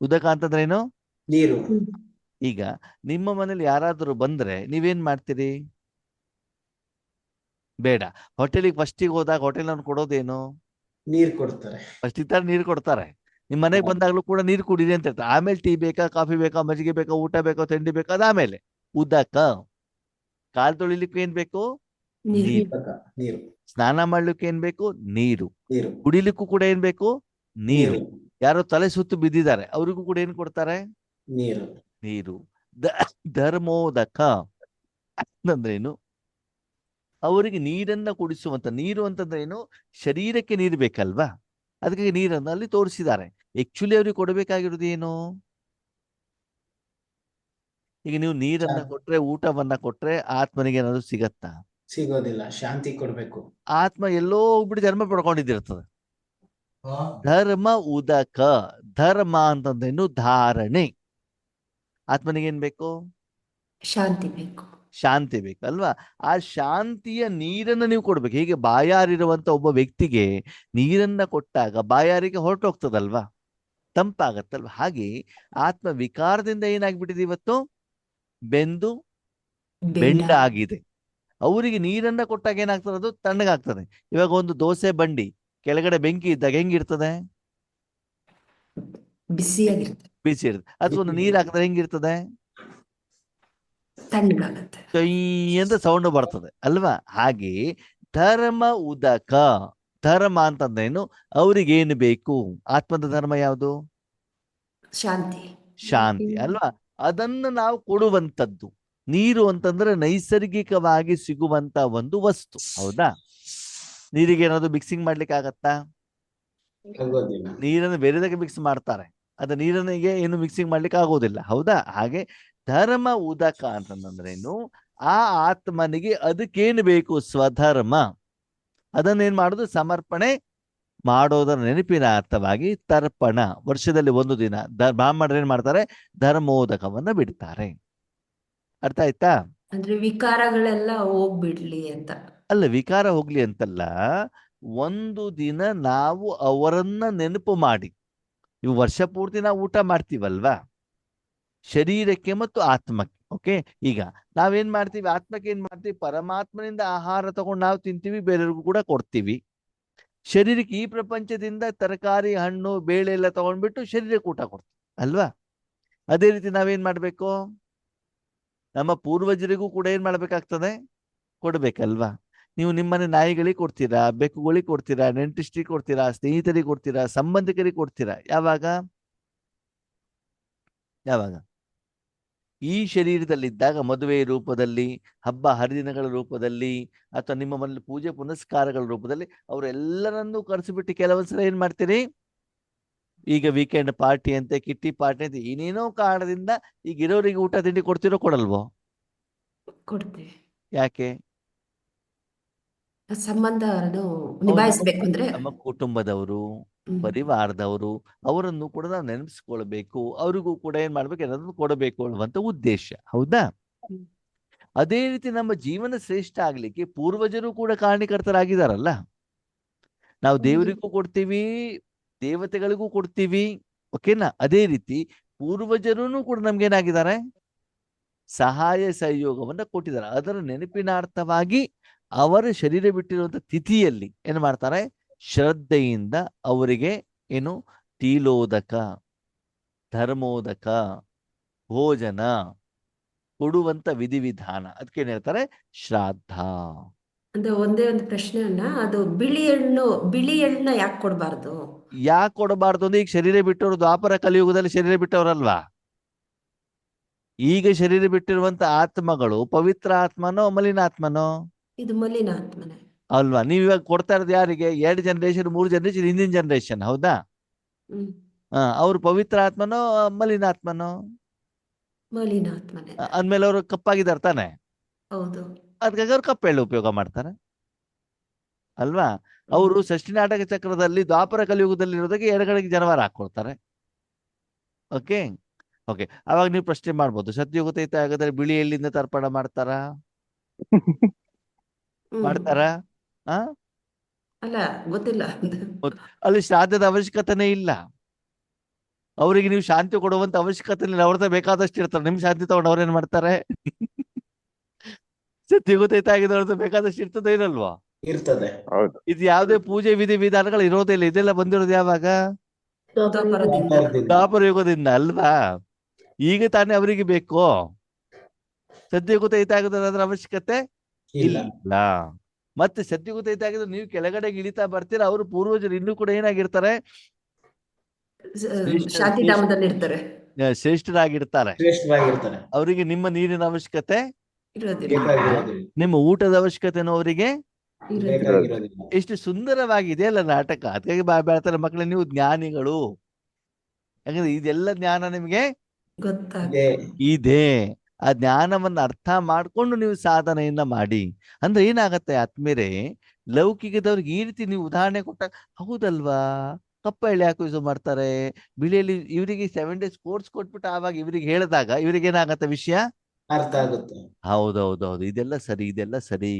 ಉದಕ ಅಂತಂದ್ರೆ ಏನು? ನೀರು. ಈಗ ನಿಮ್ಮ ಮನೇಲಿ ಯಾರಾದರೂ ಬಂದ್ರೆ ನೀವೇನ್ ಮಾಡ್ತೀರಿ? ಬೇಡ, ಹೋಟೆಲಿಗೆ ಫಸ್ಟಿಗೆ ಹೋದಾಗ ಹೋಟೆಲ್ ಅವ್ನು ಕೊಡೋದೇನು? ನೀರ್ ಕೊಡ್ತಾರೆ. ಫಸ್ಟ್ ಈ ತರ ನೀರು ಕೊಡ್ತಾರೆ. ನಿಮ್ ಮನೆಗೆ ಬಂದಾಗ್ಲೂ ಕೂಡ ನೀರು ಕುಡೀರಿ ಅಂತ ಹೇಳ್ತಾರೆ. ಆಮೇಲೆ ಟೀ ಬೇಕಾ, ಕಾಫಿ ಬೇಕಾ, ಮಜ್ಜಿಗೆ ಬೇಕಾ, ಊಟ ಬೇಕಾ, ತಿಂಡಿ ಬೇಕಾ, ಅದಾಮೇಲೆ ಉದಕ. ಕಾಲ್ ತೊಳಿಲಿಕ್ಕೆ ಏನ್ ಬೇಕು? ನೀರು. ಉದಕ, ನೀರು. ಸ್ನಾನ ಮಾಡ್ಲಿಕ್ಕೆ ಏನ್ ಬೇಕು? ನೀರು. ನೀರು. ಕುಡಿಲಿಕ್ಕೂ ಕೂಡ ಏನ್ ಬೇಕು? ನೀರು. ನೀರು. ಯಾರೋ ತಲೆ ಸುತ್ತು ಬಿದ್ದಿದ್ದಾರೆ, ಅವ್ರಿಗೂ ಕೂಡ ಏನ್ ಕೊಡ್ತಾರೆ? ನೀರು. ನೀರು. ಧರ್ಮೋದಕ ಅಂತಂದ್ರೇನು? ಅವರಿಗೆ ನೀರನ್ನ ಕುಡಿಸುವಂತ. ನೀರು ಅಂತಂದ್ರೆ ಏನು? ಶರೀರಕ್ಕೆ ನೀರು ಬೇಕಲ್ವಾ, ಅದಕ್ಕೆ ನೀರನ್ನ ಅಲ್ಲಿ ತೋರಿಸಿದ್ದಾರೆ. ಆಕ್ಚುಲಿ ಅವ್ರಿಗೆ ಕೊಡಬೇಕಾಗಿರೋದು ಏನು? ಈಗ ನೀವು ನೀರನ್ನ ಕೊಟ್ರೆ, ಊಟವನ್ನ ಕೊಟ್ರೆ ಆತ್ಮನಿಗೆ ಏನಾದ್ರು ಸಿಗತ್ತಾ? ಸಿಗೋದಿಲ್ಲ. ಶಾಂತಿ ಕೊಡ್ಬೇಕು. ಆತ್ಮ ಎಲ್ಲೋ ಹೋಗ್ಬಿಟ್ಟು ಜನ್ಮ ಪಡ್ಕೊಂಡಿದ್ದಿರ್ತದೆ. ಧರ್ಮ ಉದಕ. ಧರ್ಮ ಅಂತಂದ್ರೇನು? ಧಾರಣೆ. ಆತ್ಮನಿಗೆ ಏನ್ ಬೇಕು? ಶಾಂತಿ ಬೇಕು. ಶಾಂತಿ ಬೇಕಲ್ವಾ? ಆ ಶಾಂತಿಯ ನೀರನ್ನ ನೀವು ಕೊಡ್ಬೇಕು. ಹೀಗೆ ಬಾಯಾರಿರುವಂತ ಒಬ್ಬ ವ್ಯಕ್ತಿಗೆ ನೀರನ್ನ ಕೊಟ್ಟಾಗ ಬಾಯಾರಿಗೆ ಹೊರಟೋಗ್ತದಲ್ವಾ, ತಂಪಾಗತ್ತಲ್ವಾ. ಹಾಗೆ ಆತ್ಮ ವಿಕಾರದಿಂದ ಏನಾಗ್ಬಿಟ್ಟಿದೆ ಇವತ್ತು? ಬೆಂದು ಬೆಂಡ ಆಗಿದೆ. ಅವರಿಗೆ ನೀರನ್ನ ಕೊಟ್ಟಾಗ ಏನಾಗ್ತದೆ? ಅದು ತಣ್ಣಗಾಗ್ತದೆ. ಇವಾಗ ಒಂದು ದೋಸೆ ಬಂಡಿ ಕೆಳಗಡೆ ಬೆಂಕಿ ಇದ್ದಾಗ ಹೆಂಗಿರ್ತದೆ? ಬಿಸಿಯಾಗಿರ್ತದೆ. ಬಿಸಿ ಇರ್ತದೆ. ಅಥವಾ ಒಂದು ನೀರ್ ಹಾಕಿದ್ರೆ ಹೆಂಗಿರ್ತದೆ? ತಣ್ಣಗಾಗತ್ತೆ. ಕೈ ಅಂತ ಸೌಂಡ್ ಬರ್ತದೆ ಅಲ್ವಾ? ಹಾಗೆ ಧರ್ಮ ಉದಕ. ಧರ್ಮ ಅಂತಂದ್ರೇನು? ಅವ್ರಿಗೇನು ಬೇಕು? ಆತ್ಮದ ಧರ್ಮ ಯಾವುದು? ಶಾಂತಿ. ಶಾಂತಿ ಅಲ್ವಾ? ಅದನ್ನು ನಾವು ಕೊಡುವಂಥದ್ದು. ನೀರು ಅಂತಂದ್ರೆ ನೈಸರ್ಗಿಕವಾಗಿ ಸಿಗುವಂತ ಒಂದು ವಸ್ತು, ಹೌದಾ? ನೀರಿಗೆ ಏನಾದ್ರು ಮಿಕ್ಸಿಂಗ್ ಮಾಡ್ಲಿಕ್ಕೆ ಆಗತ್ತಾ? ಆಗೋದಿಲ್ಲ. ನೀರನ್ನು ಬೇರೆದಕ್ಕೆ ಮಿಕ್ಸ್ ಮಾಡ್ತಾರೆ, ಅದ ನೀರನಿಗೆ ಏನು ಮಿಕ್ಸಿಂಗ್ ಮಾಡ್ಲಿಕ್ಕೆ ಆಗೋದಿಲ್ಲ, ಹೌದಾ? ಹಾಗೆ ಧರ್ಮ ಉದಕ ಅಂತಂದ್ರೇನು? ಆ ಆತ್ಮನಿಗೆ ಅದಕ್ಕೇನು ಬೇಕು? ಸ್ವಧರ್ಮ. ಅದನ್ನೇನ್ ಮಾಡೋದು? ಸಮರ್ಪಣೆ ಮಾಡೋದರ ನೆನಪಿನ ಅರ್ಥವಾಗಿ ತರ್ಪಣ. ವರ್ಷದಲ್ಲಿ ಒಂದು ದಿನ ಬ್ರಾಹ್ಮಣರು ಏನ್ ಮಾಡ್ತಾರೆ? ಧರ್ಮೋದಕವನ್ನ ಬಿಡ್ತಾರೆ. ಅರ್ಥ ಆಯ್ತಾ? ಅಂದ್ರೆ ವಿಕಾರಗಳೆಲ್ಲ ಹೋಗ್ಬಿಡ್ಲಿ ಅಂತ. ಅಲ್ಲ, ವಿಕಾರ ಹೋಗ್ಲಿ ಅಂತಲ್ಲ, ಒಂದು ದಿನ ನಾವು ಅವರನ್ನ ನೆನಪು ಮಾಡಿ. ಇವು ವರ್ಷ ಪೂರ್ತಿ ನಾವು ಊಟ ಮಾಡ್ತೀವಲ್ವಾ, ಶರೀರಕ್ಕೆ ಮತ್ತು ಆತ್ಮಕ್ಕೆ. ಓಕೆ, ಈಗ ನಾವೇನ್ ಮಾಡ್ತೀವಿ? ಆತ್ಮಕ್ಕೆ ಏನ್ ಮಾಡ್ತೀವಿ? ಪರಮಾತ್ಮನಿಂದ ಆಹಾರ ತಗೊಂಡು ನಾವು ತಿಂತೀವಿ, ಬೇರೆಯವ್ರಿಗೂ ಕೂಡ ಕೊಡ್ತೀವಿ. ಶರೀರಕ್ಕೆ ಈ ಪ್ರಪಂಚದಿಂದ ತರಕಾರಿ, ಹಣ್ಣು, ಬೇಳೆ ಎಲ್ಲ ತಗೊಂಡ್ಬಿಟ್ಟು ಶರೀರಕ್ಕೆ ಊಟ ಕೊಡ್ತೀವಿ ಅಲ್ವಾ? ಅದೇ ರೀತಿ ನಾವೇನ್ ಮಾಡ್ಬೇಕು? ನಮ್ಮ ಪೂರ್ವಜರಿಗೂ ಕೂಡ ಏನ್ ಮಾಡ್ಬೇಕಾಗ್ತದೆ? ಕೊಡ್ಬೇಕಲ್ವಾ? ನೀವು ನಿಮ್ಮನೆ ನಾಯಿಗಳಿಗೆ ಕೊಡ್ತೀರಾ, ಬೆಕ್ಕುಗಳಿಗೆ ಕೊಡ್ತೀರಾ, ನೆಂಟಿಸ್ಟಿಗೆ ಕೊಡ್ತೀರಾ, ಸ್ನೇಹಿತರಿಗೆ ಕೊಡ್ತೀರಾ, ಸಂಬಂಧಿಕರಿಗೆ ಕೊಡ್ತೀರಾ. ಯಾವಾಗ? ಯಾವಾಗ? ಈ ಶರೀರದಲ್ಲಿದ್ದಾಗ, ಮದುವೆ ರೂಪದಲ್ಲಿ, ಹಬ್ಬ ಹರಿದಿನಗಳ ರೂಪದಲ್ಲಿ, ಅಥವಾ ನಿಮ್ಮ ಮನೇಲಿ ಪೂಜೆ ಪುನಸ್ಕಾರಗಳ ರೂಪದಲ್ಲಿ ಅವರೆಲ್ಲರನ್ನೂ ಕರೆಸಿಬಿಟ್ಟು ಕೆಲವೊಂದ್ಸಲ ಏನ್ ಮಾಡ್ತೀರಿ? ಈಗ ವೀಕೆಂಡ್ ಪಾರ್ಟಿ ಅಂತೆ, ಕಿಟ್ಟಿ ಪಾರ್ಟಿ ಅಂತ ಏನೇನೋ ಕಾರಣದಿಂದ ಈಗ ಇರೋರಿಗೆ ಊಟ ತಿಂಡಿ ಕೊಡ್ತಿರೋ ಕೊಡಲ್ವೋ? ಕೊಡ್ತೇವೆ. ಯಾಕೆ? ಸಂಬಂಧ ನಿಭಾಯಿಸ್ಬೇಕು ಅಂದ್ರೆ ನಮ್ಮ ಕುಟುಂಬದವರು, ಪರಿವಾರದವರು, ಅವರನ್ನು ಕೂಡ ನಾವು ನೆನಪಿಸ್ಕೊಳ್ಬೇಕು. ಅವ್ರಿಗೂ ಕೂಡ ಏನ್ ಮಾಡ್ಬೇಕು? ಏನಾದ್ರು ಕೊಡಬೇಕು ಅನ್ನುವಂತ ಉದ್ದೇಶ, ಹೌದಾ? ಅದೇ ರೀತಿ ನಮ್ಮ ಜೀವನ ಶ್ರೇಷ್ಠ ಆಗ್ಲಿಕ್ಕೆ ಪೂರ್ವಜರು ಕೂಡ ಕಾರಣೀಕರ್ತರಾಗಿದ್ದಾರಲ್ಲ. ನಾವು ದೇವರಿಗೂ ಕೊಡ್ತೀವಿ, ದೇವತೆಗಳಿಗೂ ಕೊಡ್ತೀವಿ, ಓಕೆನಾ? ಅದೇ ರೀತಿ ಪೂರ್ವಜರೂ ಕೂಡ ನಮ್ಗೇನಾಗಿದ್ದಾರೆ? ಸಹಾಯ ಸಹಯೋಗವನ್ನ ಕೊಟ್ಟಿದ್ದಾರೆ. ಅದರ ನೆನಪಿನಾರ್ಥವಾಗಿ ಅವರ ಶರೀರ ಬಿಟ್ಟಿರುವಂತ ತಿಥಿಯಲ್ಲಿ ಏನ್ ಮಾಡ್ತಾರೆ? ಶ್ರದ್ಧೆಯಿಂದ ಅವರಿಗೆ ಏನು? ತಿಲೋದಕ, ಧರ್ಮೋದಕ, ಭೋಜನ ಕೊಡುವಂತ ವಿಧಿವಿಧಾನ, ಅದಕ್ಕೇನ್ ಹೇಳ್ತಾರೆ ಶ್ರಾದ್ದ. ಅಂದ್ರೆ ಒಂದೇ ಒಂದು ಪ್ರಶ್ನೆಯನ್ನ, ಅದು ಬಿಳಿ ಎಳ್ಳನ್ನ ಯಾಕೆ ಕೊಡಬಾರ್ದು? ಯಾಕೆ ಕೊಡಬಾರ್ದು ಅಂದ್ರೆ ಈಗ ಶರೀರ ಬಿಟ್ಟವರು ದ್ವಾಪರ ಕಲಿಯುಗದಲ್ಲಿ ಶರೀರ ಬಿಟ್ಟವರಲ್ವಾ. ಈಗ ಶರೀರ ಬಿಟ್ಟಿರುವಂತ ಆತ್ಮಗಳು ಪವಿತ್ರ ಆತ್ಮನೋ ಮಲಿನಾತ್ಮನೋ? ಇದು ಮಲಿನಾತ್ಮನೆ. ಅಲ್ವಾ. ನೀವ್ ಇವಾಗ ಕೊಡ್ತಾ ಇರೋದು ಯಾರಿಗೆ? 2 ಜನರೇಷನ್ 3 ಜನರೇಷನ್ ಹಿಂದಿನ ಜನರೇಷನ್, ಹೌದಾ? ಹ್ಮ್. ಅವ್ರು ಪವಿತ್ರ ಆತ್ಮನೋ ಮಲಿನಾತ್ಮನೋ? ಮಲಿನಾತ್ಮನೆ. ಅಂದ್ಮೇಲೆ ಅವರು ಕಪ್ಪಾಗಿದ್ದಾರೆ ತಾನೆ, ಹೌದು. ಅದಕ್ಕಾಗಿ ಅವ್ರು ಕಪ್ಪೆಳ್ಳು ಉಪಯೋಗ ಮಾಡ್ತಾರೆ ಅಲ್ವಾ. ಅವರು ಷಷ್ಠಿ ನಾಟಕ ಚಕ್ರದಲ್ಲಿ ದ್ವಾಪರ ಕಲಿಯುಗದಲ್ಲಿ ಇರೋದಕ್ಕೆ ಎಡಗಡೆಗೆ ಜನವಾರ ಹಾಕೊಳ್ತಾರೆ. Okay okay. ಅವಾಗ ನೀವು ಪ್ರಶ್ನೆ ಮಾಡ್ಬೋದು, ಸತ್ಯಯುಗ ತ್ರೇತಾಯುಗದಲ್ಲಿ ಬಿಳಿ ಎಳ್ಳಿಂದ ತರ್ಪಣ ಮಾಡ್ತಾರಾ? ಮಾಡ್ತಾರಾ? ಆ ಅಲ್ಲ, ಗೊತ್ತಿಲ್ಲ. ಅಲ್ಲಿ ಶ್ರಾದ್ದದ ಅವಶ್ಯಕತೆನೇ ಇಲ್ಲ. ಅವರಿಗೆ ನೀವು ಶಾಂತಿ ಕೊಡುವಂತ ಅವಶ್ಯಕತೆ ಇಲ್ಲ. ಅವ್ರದ್ದು ಬೇಕಾದಷ್ಟು ಇರ್ತಾರೆ. ನಿಮ್ ಶಾಂತಿ ತಗೊಂಡು ಅವ್ರೇನ್ ಮಾಡ್ತಾರೆ? ಸತ್ಯಯುಗ ತ್ರೇತಾಯುಗದವ್ರದ್ದು ಬೇಕಾದಷ್ಟು ಇರ್ತದೆ, ಇರಲ್ವಾ? ಇರ್ತದೆ. ಇದು ಯಾವುದೇ ಪೂಜೆ ವಿಧಿ ವಿಧಾನಗಳು ಇರೋದೇ ಇಲ್ಲ. ಇದೆಲ್ಲ ಬಂದಿರೋದು ಯಾವಾಗ? ದ್ವಾಪರದಿಂದ. ದ್ವಾಪರ ಯುಗದಿಂದ ಅಲ್ವಾ. ಈಗ ತಾನೇ ಅವರಿಗೆ ಬೇಕು. ಸತ್ಯಯುಗ ತ್ರೇತಾಯುಗದ ಅವಶ್ಯಕತೆ ಇಲ್ಲ. ಇಲ್ಲ. ಮತ್ತೆ ಸತ್ಯಯುಗ ತ್ರೇತಾಯುಗದ ನೀವು ಕೆಳಗಡೆಗೆ ಇಳಿತಾ ಬರ್ತೀರಾ, ಅವರು ಪೂರ್ವಜರು ಇನ್ನೂ ಕೂಡ ಏನಾಗಿರ್ತಾರೆ? ಶಾಂತಿಧಾಮದಲ್ಲಿ ಇರ್ತಾರೆ. ಶ್ರೇಷ್ಠರಾಗಿರ್ತಾರೆ. ಶ್ರೇಷ್ಠವಾಗಿರ್ತಾರೆ. ಅವರಿಗೆ ನಿಮ್ಮ ನೀರಿನ ಅವಶ್ಯಕತೆ ಇರೋದಿಲ್ಲ. ಬೇಕಾಗಿರೋದಿಲ್ಲ. ನಿಮ್ಮ ಊಟದ ಅವಶ್ಯಕತೆನೂ ಅವರಿಗೆ. ಬೇಕಾಗಿರೋದಿಲ್ಲ. ಎಷ್ಟು ಸುಂದರವಾಗಿದೆ ಅಲ್ಲ ನಾಟಕ. ಅದಕ್ಕಾಗಿ ಬೆಳ್ತಾರೆ ಮಕ್ಕಳೇ, ನೀವು ಜ್ಞಾನಿಗಳು. ಯಾಕಂದ್ರೆ ಇದೆಲ್ಲ ಜ್ಞಾನ ನಿಮಗೆ ಗೊತ್ತಾಗ್ತದೆ. ಇದೆ. ಆ ಜ್ಞಾನವನ್ನ ಅರ್ಥ ಮಾಡ್ಕೊಂಡು ನೀವು ಸಾಧನೆಯನ್ನ ಮಾಡಿ. ಅಂದ್ರೆ ಏನಾಗತ್ತೆ ಆತ್ಮೀಯರೇ, ಲೌಕಿಕದವ್ರಿಗೆ ಈ ರೀತಿ ನೀವು ಉದಾಹರಣೆ ಕೊಟ್ಟಾಗ ಹೌದಲ್ವಾ, ಕಪ್ಪ ಎಳೆ ಯಾಕೆ ಯೂಸ್ ಮಾಡ್ತಾರೆ, ಬಿಳಿಯಲ್ಲಿ ಇವರಿಗೆ 7 days ಕೋರ್ಸ್ ಕೊಟ್ಬಿಟ್ಟು ಆವಾಗ ಇವ್ರಿಗೆ ಹೇಳಿದಾಗ ಇವ್ರಿಗೆ ಏನಾಗತ್ತೆ ವಿಷಯ ಅರ್ಥ ಆಗುತ್ತೆ. ಹೌದೌದೌದು, ಇದೆಲ್ಲ ಸರಿ, ಇದೆಲ್ಲ ಸರಿ.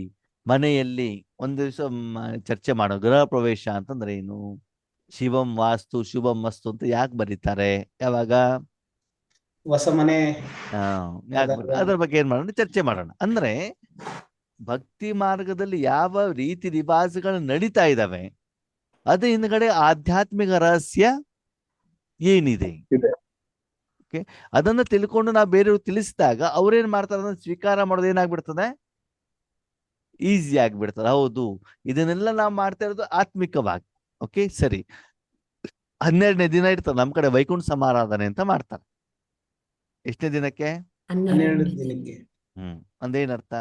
ಮನೆಯಲ್ಲಿ ಒಂದು ದಿವಸ ಚರ್ಚೆ ಮಾಡೋ, ಗೃಹ ಪ್ರವೇಶ ಅಂತಂದ್ರೆ ಏನು, ಶಿವಂ ವಾಸ್ತು ಶುಭಂ ಮಸ್ತು ಅಂತ ಯಾಕೆ ಬರೀತಾರೆ, ಯಾವಾಗ ಹೊಸ ಮನೆ ಯಾಕೆ ಅದ್ರ ಬಗ್ಗೆ ಏನ್ ಮಾಡೋಣ, ಚರ್ಚೆ ಮಾಡೋಣ. ಅಂದ್ರೆ ಭಕ್ತಿ ಮಾರ್ಗದಲ್ಲಿ ಯಾವ ರೀತಿ ರಿವಾಜುಗಳು ನಡೀತಾ ಇದಾವೆ, ಅದ್ರ ಹಿಂದ್ಗಡೆ ಆಧ್ಯಾತ್ಮಿಕ ರಹಸ್ಯ ಏನಿದೆ, ಓಕೆ, ಅದನ್ನ ತಿಳ್ಕೊಂಡು ನಾವು ಬೇರೆಯವ್ರು ತಿಳಿಸಿದಾಗ ಅವ್ರೇನ್ ಮಾಡ್ತಾರೆ ಅದನ್ನ ಸ್ವೀಕಾರ ಮಾಡೋದು ಏನಾಗ್ಬಿಡ್ತದೆ, ಈಸಿ ಆಗ್ಬಿಡ್ತದೆ. ಹೌದು, ಇದನ್ನೆಲ್ಲ ನಾವು ಮಾಡ್ತಾ ಇರೋದು ಆತ್ಮಿಕವಾಗಿ. ಓಕೆ ಸರಿ. 12ನೇ ದಿನ ಇರ್ತದೆ ನಮ್ ಕಡೆ ವೈಕುಂಠ ಸಮಾರಾಧನೆ ಅಂತ ಮಾಡ್ತಾರೆ. ಎಷ್ಟನೇ ದಿನಕ್ಕೆ? 12 ದಿನಕ್ಕೆ. ಅಂದೇನರ್ಥ?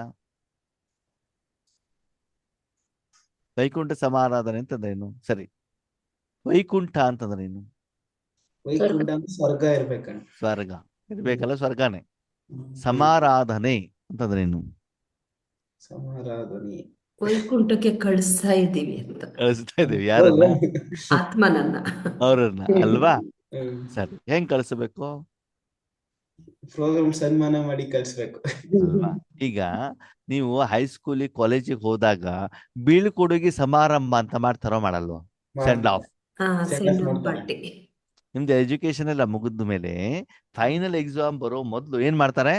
ವೈಕುಂಠ ಸಮಾರಾಧನೆ ಅಂತಂದ್ರೇನು? ಸರಿ, ವೈಕುಂಠ ಅಂತಂದ್ರೇನು? ವೈಕುಂಠ ಅಂತ ಸ್ವರ್ಗ ಇರ್ಬೇಕಣ್ಣ. ಸ್ವರ್ಗ ಇರ್ಬೇಕಲ್ಲ, ಸ್ವರ್ಗನೇ. ಸಮಾರಾಧನೆ ಅಂತಂದ್ರೇನು? ಸಮಾರಾಧನೆ ವೈಕುಂಠಕ್ಕೆ ಕಳಿಸ್ತಾ ಇದ್ದೀವಿ ಅಂತ. ಕಳಿಸ್ತಾ ಇದೀವಿ ಯಾರನ್ನ? ಆತ್ಮನನ್ನ, ಅವ್ರನ್ನ ಅಲ್ವಾ? ಸರಿ, ಹೆಂಗ್ ಕಳಿಸ್ಬೇಕು? ಪ್ರೋಗ್ರಾಮ್ ಸನ್ಮಾನ ಮಾಡಿ ಕಳ್ಸ್ಬೇಕು ಅಲ್ವಾ? ಈಗ ನೀವು ಹೈಸ್ಕೂಲಿಗೆ ಕಾಲೇಜಿಗೆ ಹೋದಾಗ ಬೀಳ್ಕೊಡುಗೆ ಸಮಾರಂಭ ಅಂತ ಮಾಡ್ತಾರೋ ಮಾಡಲ್ವಾ? Send off. ಪಾರ್ಟಿ. ನಿಮ್ದು ಎಜುಕೇಶನ್ ಎಲ್ಲ ಮುಗಿದ ಮೇಲೆ ಫೈನಲ್ ಎಕ್ಸಾಮ್ ಬರೋ ಮೊದ್ಲು ಏನ್ ಮಾಡ್ತಾರೆ?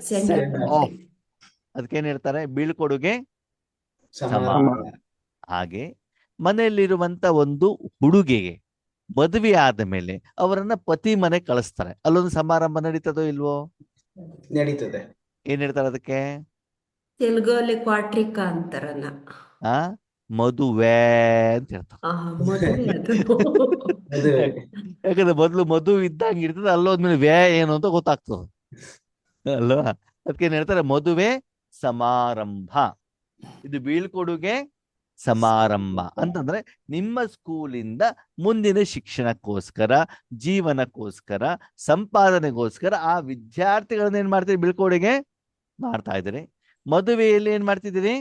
Send off. ಅದಕ್ಕೇನ್ ಹೇಳ್ತಾರೆ? ಬೀಳ್ಕೊಡುಗೆ ಸಮಾರಂಭ. ಹಾಗೆ ಮನೆಯಲ್ಲಿರುವಂತ ಒಂದು ಹುಡುಗಿಗೆ ಮದುವೆ ಆದ ಮೇಲೆ ಅವರನ್ನ ಪತಿ ಮನೆ ಕಳಿಸ್ತಾರೆ. ಅಲ್ಲೊಂದು ಸಮಾರಂಭ ನಡೀತದೋ ಇಲ್ವೋ? ನಡೀತದೆ. ಏನ್ ಹೇಳ್ತಾರೆ ಅದಕ್ಕೆ? ತೆಲುಗಲ್ಲಿ ಕ್ವಾಟ್ರಿಕಾ ಅಂತಾರನ್ನ. ಮದುವೆ ಅಂತ ಹೇಳ್ತಾರೆ. ಯಾಕಂದ್ರೆ ಮೊದ್ಲು ಮದುವೆ ಇದ್ದಂಗೆ ಇರ್ತದೆ, ಅಲ್ಲೋದ್ಮೇಲೆ ವ್ಯಯ ಏನು ಅಂತ ಗೊತ್ತಾಗ್ತದೆ ಅಲ್ವಾ? ಅದಕ್ಕೇನ್ ಹೇಳ್ತಾರೆ? ಮದುವೆ ಸಮಾರಂಭ. ಇದು ಬೀಳ್ಕೊಡುಗೆ ಸಮಾರಂಭ ಅಂತಂದ್ರೆ ನಿಮ್ಮ ಸ್ಕೂಲಿಂದ ಮುಂದಿನ ಶಿಕ್ಷಣಕ್ಕೋಸ್ಕರ, ಜೀವನಕ್ಕೋಸ್ಕರ, ಸಂಪಾದನೆಗೋಸ್ಕರ ಆ ವಿದ್ಯಾರ್ಥಿಗಳನ್ನ ಏನ್ ಮಾಡ್ತೀರಿ? ಬೀಳ್ಕೊಡುಗೆ ಮಾಡ್ತಾ ಇದ್ದೀರಿ. ಮದುವೆಯಲ್ಲಿ ಏನ್ ಮಾಡ್ತಿದ್ದೀರಿ?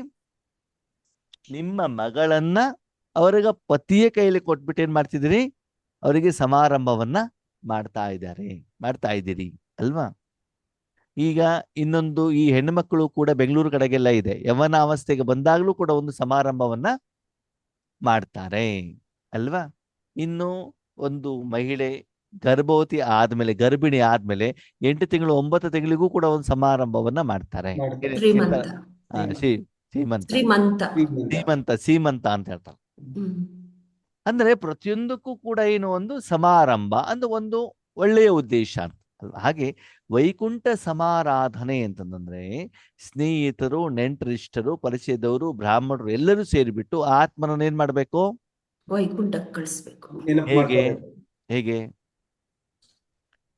ನಿಮ್ಮ ಮಗಳನ್ನ ಅವರಿಗೆ ಪತಿಯ ಕೈಯಲ್ಲಿ ಕೊಟ್ಬಿಟ್ಟು ಏನ್ ಮಾಡ್ತಿದ್ದೀರಿ? ಅವರಿಗೆ ಸಮಾರಂಭವನ್ನ ಮಾಡ್ತಾ ಇದ್ದೀರಿ ಅಲ್ವಾ? ಈಗ ಇನ್ನೊಂದು, ಈ ಹೆಣ್ಣುಮಕ್ಕಳು ಕೂಡ ಬೆಂಗಳೂರು ಕಡೆಗೆಲ್ಲ ಇದೆ, ಯವನ ಅವಸ್ಥೆಗೆ ಬಂದಾಗ್ಲೂ ಕೂಡ ಒಂದು ಸಮಾರಂಭವನ್ನ ಮಾಡ್ತಾರೆ ಅಲ್ವಾ? ಇನ್ನು ಒಂದು ಮಹಿಳೆ ಗರ್ಭವತಿ ಆದ್ಮೇಲೆ, ಗರ್ಭಿಣಿ ಆದ್ಮೇಲೆ 8 ತಿಂಗಳು 9 ತಿಂಗಳಿಗೂ ಕೂಡ ಒಂದು ಸಮಾರಂಭವನ್ನ ಮಾಡ್ತಾರೆ. ಸೀಮಂತ ಅಂತ ಹೇಳ್ತಾರೆ. ಅಂದ್ರೆ ಪ್ರತಿಯೊಂದಕ್ಕೂ ಕೂಡ ಏನು ಒಂದು ಸಮಾರಂಭ ಅಂದ್ರೆ ಒಂದು ಒಳ್ಳೆಯ ಉದ್ದೇಶ ಅಂತ ಅಲ್ವಾ? ಹಾಗೆ ವೈಕುಂಠ ಸಮಾರಾಧನೆ ಅಂತಂದ್ರೆ ಸ್ನೇಹಿತರು, ನೆಂಟರಿಷ್ಟರು, ಪರಿಚಯದವರು, ಬ್ರಾಹ್ಮಣರು ಎಲ್ಲರೂ ಸೇರಿಬಿಟ್ಟು ಆತ್ಮನನ್ನ ಏನ್ ಮಾಡ್ಬೇಕು? ವೈಕುಂಠಕ್ಕೆ ಕಳಿಸ್ಬೇಕು. ನೆನಪು ಹೇಗೆ ಮಾಡ್ಕೋಬೇಕು. ಹೇಗೆ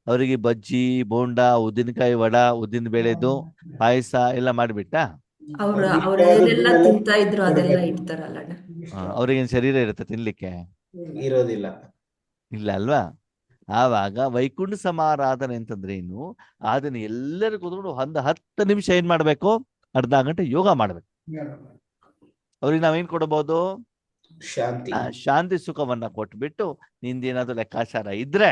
ಅವರಿಗೆ ಬಜ್ಜಿ, ಬೋಂಡ, ಉದ್ದಿನಕಾಯಿ ವಡ, ಉದ್ದಿನ ಬೇಳೆದು ಪಾಯಸ ಎಲ್ಲ ಮಾಡಿಬಿಟ್ಟ ಅವ್ರ ಅವ್ರಿಗೆ ಅವ್ರ ಇಷ್ಟವಾದದ್ದನ್ನೆಲ್ಲ ಏನೆಲ್ಲ ತಿಂತಾ ಇದ್ರು ಅದೆಲ್ಲ ಕೊಡ್ಬೇಕು. ಇಡ್ತಾರಲ್ಲಣ್ಣ. ಅವ್ರಿಗೇನ್ ಶರೀರ ಇರುತ್ತೆ ತಿನ್ಲಿಕ್ಕೆ? ಇರೋದಿಲ್ಲ. ಇಲ್ಲ ಅಲ್ವಾ? ಆವಾಗ ವೈಕುಂಠ ಸಮಾರಾಧನೆ ಅಂತಂದ್ರೆ ಏನು? ಅದನ್ನ ಎಲ್ಲರೂ ಕೂತ್ಕೊಂಡು 10 ನಿಮಿಷ ಏನ್ ಮಾಡ್ಬೇಕು? ಅರ್ಧ ಗಂಟೆ ಯೋಗ ಮಾಡ್ಬೇಕು. ಅವ್ರಿಗೆ ನಾವೇನ್ ಕೊಡಬಹುದು? ಶಾಂತಿ. ಶಾಂತಿ ಸುಖವನ್ನ ಕೊಟ್ಬಿಟ್ಟು ನಿಂದೇನಾದ್ರು ಲೆಕ್ಕಾಚಾರ ಇದ್ರೆ